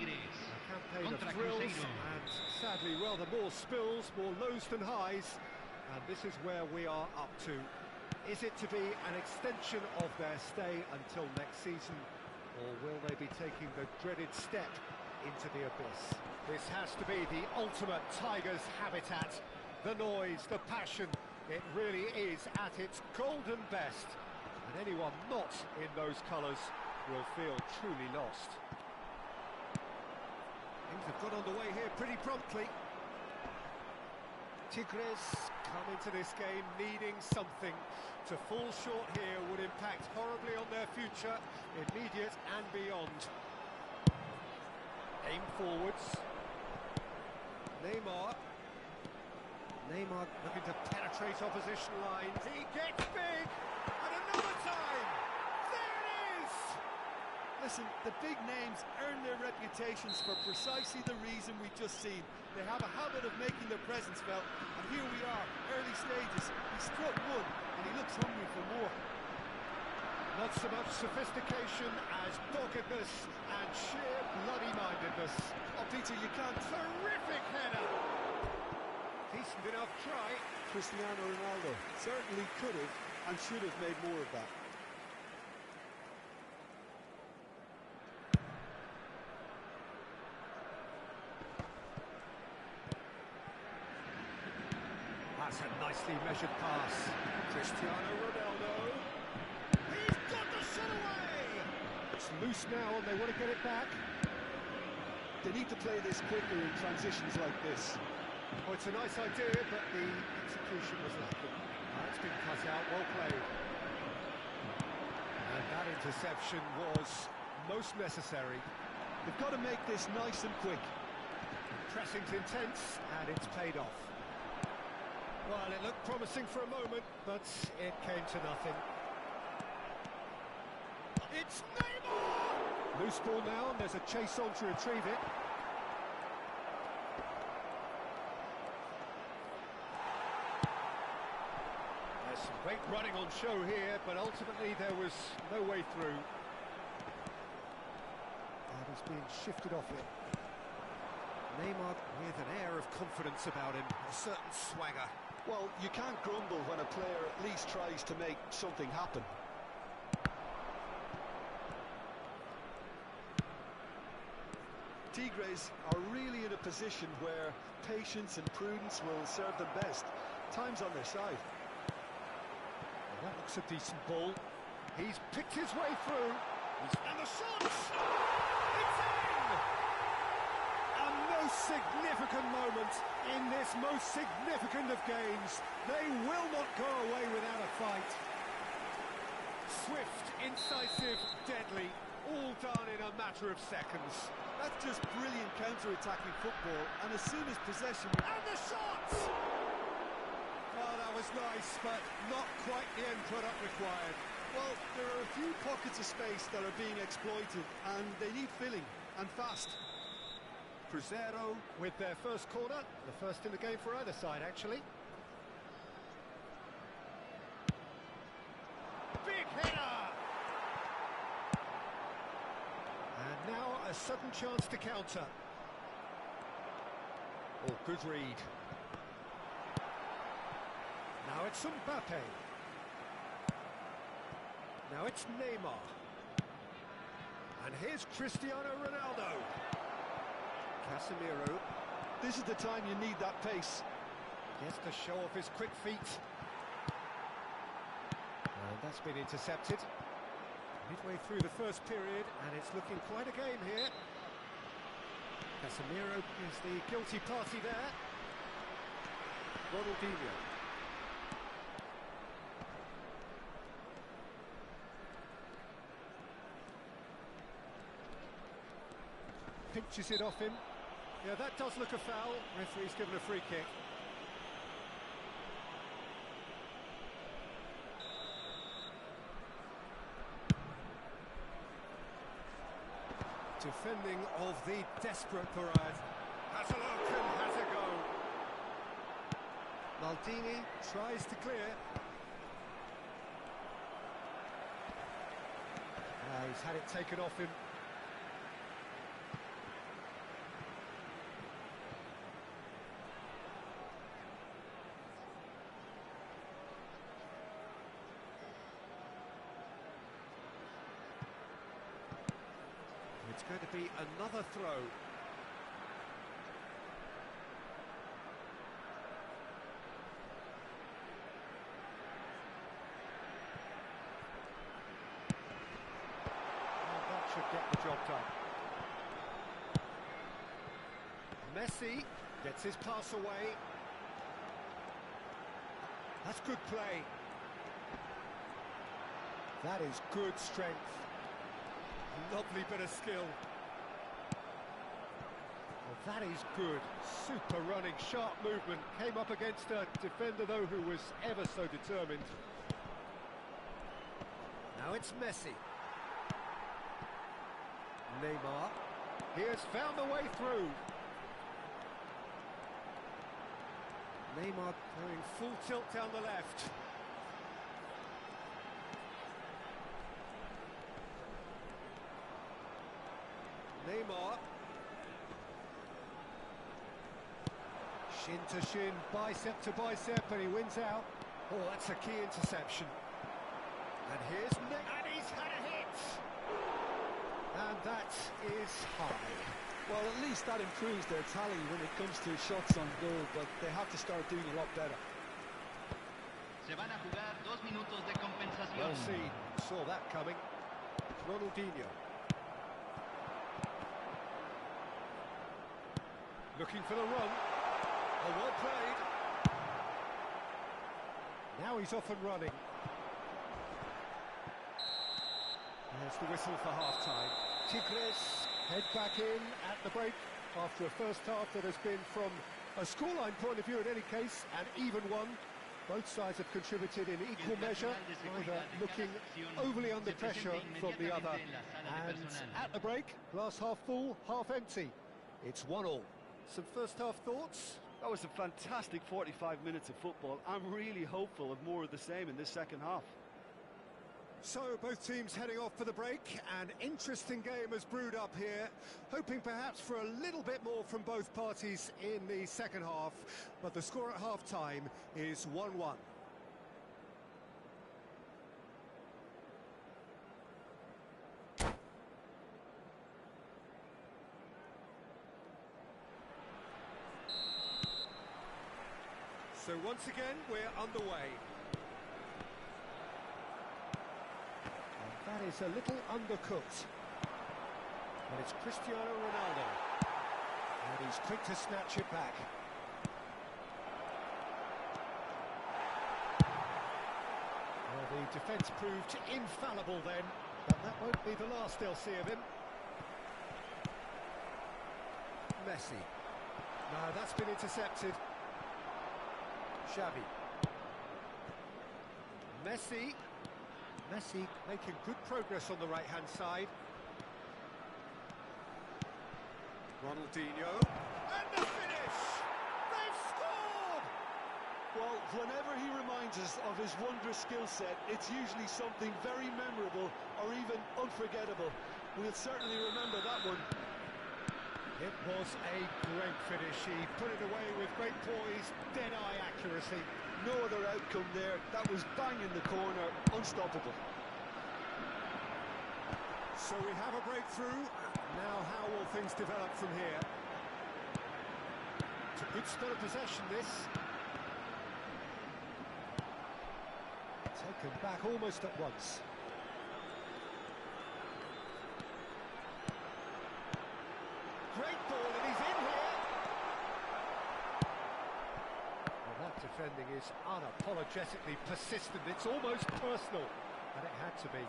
campaign of thrills and sadly rather more spills, more lows than highs, and this is where we are up to. Is it to be an extension of their stay until next season, or will they be taking the dreaded step into the abyss? This has to be the ultimate Tigers habitat. The noise, the passion, it really is at its golden best. And anyone not in those colours will feel truly lost. Things have got underway here pretty promptly. Tigres come into this game needing something. To fall short here would impact horribly on their future, immediate and beyond. Aim forwards. Neymar looking to penetrate opposition lines. He gets big, and another time. There it is. Listen, the big names earn their reputations for precisely the reason we've just seen. They have a habit of making their presence felt, and here we are, early stages. He struck one, and he looks hungry for more. Not so much sophistication as doggedness and sheer bloody-mindedness. Oh, Peter, you can't. Terrific header. Decent enough try. Cristiano Ronaldo certainly could have and should have made more of that. That's a nicely measured pass. Cristiano Ronaldo. He's got the shot away! It's loose now and they want to get it back. They need to play this quicker in transitions like this. Oh, it's a nice idea, but the execution was lacking. It's been cut out, well played. And that interception was most necessary. They've got to make this nice and quick. Pressing's intense, and it's paid off. Well, it looked promising for a moment, but it came to nothing. It's Neymar! Loose ball now, and there's a chase on to retrieve it. There's some great running on show here, but ultimately there was no way through. And he's being shifted off it. Neymar with an air of confidence about him, a certain swagger. Well, you can't grumble when a player at least tries to make something happen. Tigres are really in a position where patience and prudence will serve them best. Time's on their side. Well, that looks a decent ball. He's picked his way through. And the shot! It's in! A most significant moment in this most significant of games. They will not go away without a fight. Swift, incisive, deadly, all done in a matter of seconds. That's just brilliant counter-attacking football, and as soon as possession... And the shots! Oh, that was nice, but not quite the end product required. Well, there are a few pockets of space that are being exploited, and they need filling, and fast. Cruzeiro with their first corner, the first in the game for either side, actually. Big header! And now a sudden chance to counter. Oh, good read. Now it's Mbappe. Now it's Neymar. And here's Cristiano Ronaldo. Casemiro. This is the time you need that pace. Gets to show off his quick feet. And that's been intercepted. Midway through the first period, and it's looking quite a game here. Casemiro is the guilty party there. Ronaldinho. Pinches it off him. Yeah, that does look a foul. Referee's given a free kick. Defending of the desperate variety. Has a look and has a go. Maldini tries to clear. He's had it taken off him. It's going to be another throw. Should get the job done. Messi gets his pass away. That's good play. That is good strength. Lovely bit of skill. Well, that is good. Super running, sharp movement. Came up against a defender, though, who was ever so determined. Now it's Messi. Neymar, he has found the way through. Neymar going full tilt down the left. Neymar. Shin to shin, bicep to bicep, and he wins out. Oh, that's a key interception. And here's and he's had a hit. And that is high. Well, at least that improves their tally when it comes to shots on goal, but they have to start doing a lot better. Se van a jugar 2 minutos de compensación. Well seen, saw that coming. Ronaldinho. Looking for the run. Oh, well played. Now he's off and running. There's the whistle for half-time. Tigres head back in at the break after a first half that has been, from a scoreline point of view in any case, an even one. Both sides have contributed in equal measure, neither looking overly under pressure from the other. And at the break, glass half full, half empty. It's 1-1. Some first half thoughts? That was a fantastic 45 minutes of football. I'm really hopeful of more of the same in this second half. So both teams heading off for the break. An interesting game has brewed up here, hoping perhaps for a little bit more from both parties in the second half, but the score at half-time is 1-1. So once again, we're underway. That is a little undercooked. But it's Cristiano Ronaldo. And he's quick to snatch it back. Well, the defence proved infallible then, but that won't be the last they'll see of him. Messi. No, that's been intercepted. Xavi. Messi. Messi making good progress on the right-hand side. Ronaldinho. And the finish! They've scored! Well, whenever he reminds us of his wondrous skill set, it's usually something very memorable or even unforgettable. We'll certainly remember that one. It was a great finish. He put it away with great poise, dead-eye accuracy. No other outcome there. That was bang in the corner, unstoppable. So we have a breakthrough. Now how will things develop from here? It's a good spell of possession, this. Taken back almost at once. Great ball, and he's in here. Well, that defending is unapologetically persistent. It's almost personal, and it had to be.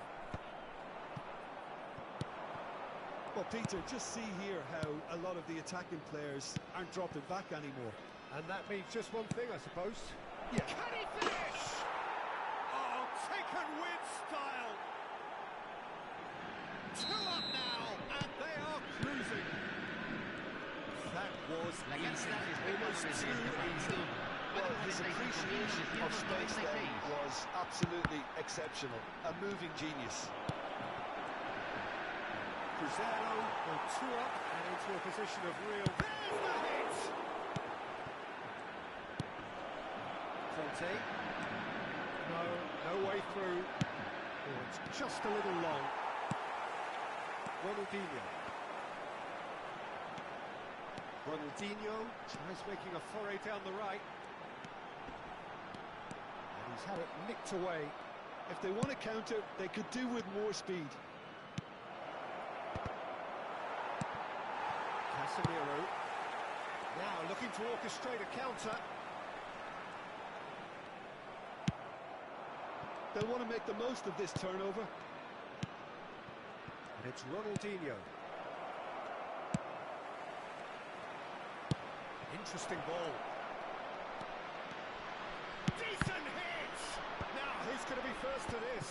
Well, Peter, just see here how a lot of the attacking players aren't dropping back anymore. And that means just one thing, I suppose. Yeah. Can he finish? Oh, taken with style. 2 up now, and they are cruising. That was easy, almost too easy. Well, his appreciation of space then was absolutely exceptional. A moving genius. Cruzeiro go 2 up and into a position of real... There's the hit! Conte. No way through. Oh, it's just a little long. Ronaldinho tries making a foray down the right. And he's had it nicked away. If they want to counter, they could do with more speed. Casemiro. Now looking to orchestrate a counter. They'll want to make the most of this turnover. And it's Ronaldinho. Interesting ball. Decent hit! Now, who's going to be first to this?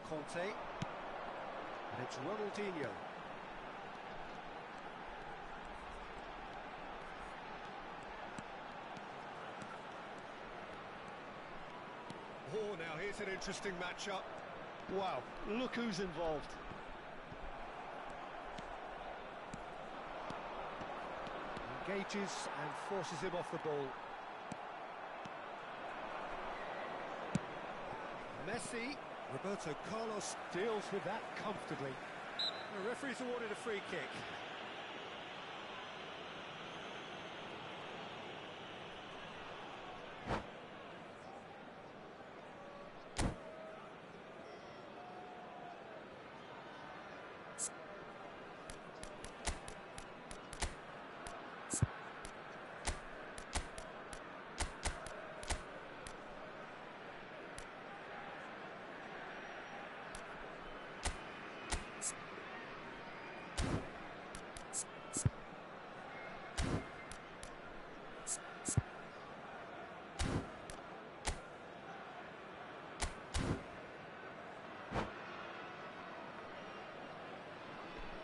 Conte. And it's Ronaldinho. Oh, now here's an interesting matchup. Wow, look who's involved. Engages and forces him off the ball. Messi. Roberto Carlos deals with that comfortably. The referee's awarded a free kick.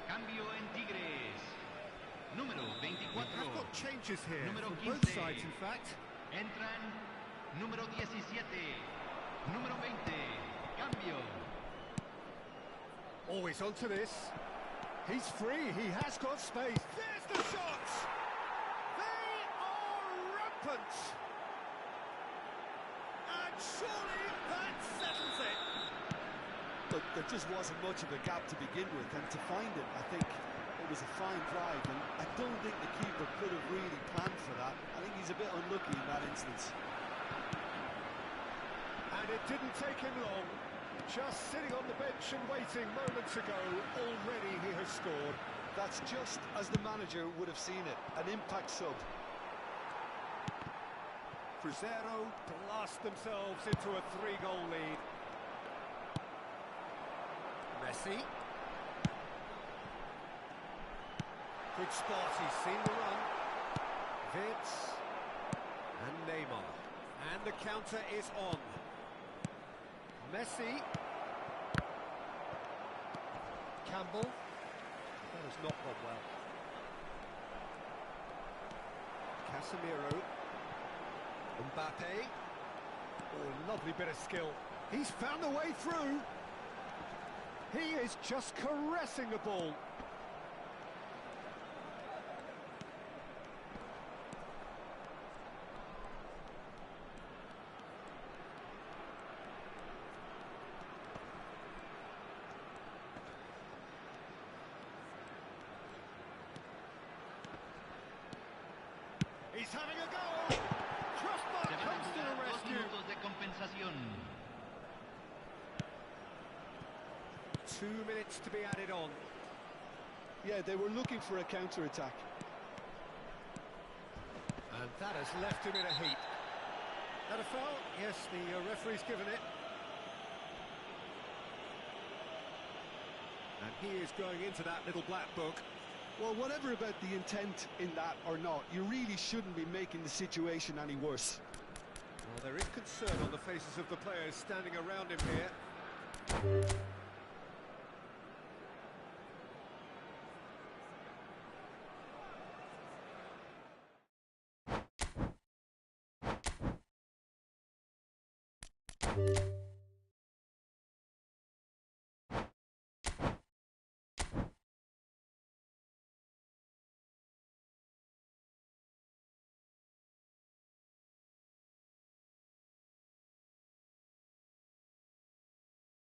Cambio en Tigres. Número 24. We've got changes here Número from 15. both sides, in fact. Entran número 17. Número 20. Cambio. Always onto this. He's free, he has got space. There's the shots! They are rampant! And surely that settles it. But there just wasn't much of a gap to begin with, and to find it, I think it was a fine drive, and I don't think the keeper could have really planned for that. I think he's a bit unlucky in that instance. And it didn't take him long. Just sitting on the bench and waiting moments ago, already he has scored. That's just as the manager would have seen it, an impact sub. Cruzeiro blast themselves into a 3-goal lead. Messi. Good spot, he's seen the run. Vinds. And Neymar. And the counter is on. Messi. Campbell. That has not gone well. Casemiro. Mbappe. Oh, lovely bit of skill. He's found the way through. He is just caressing the ball. He's having a go! Crossbar Se van a comes to jugar the 2 rescue. minutos de compensación. 2 minutes to be added on. Yeah, they were looking for a counter-attack. And that has left him in a heap. That a foul? Yes, the referee's given it. And he is going into that little black book. Well, whatever about the intent in that or not, you really shouldn't be making the situation any worse. Well, there is concern on the faces of the players standing around him here.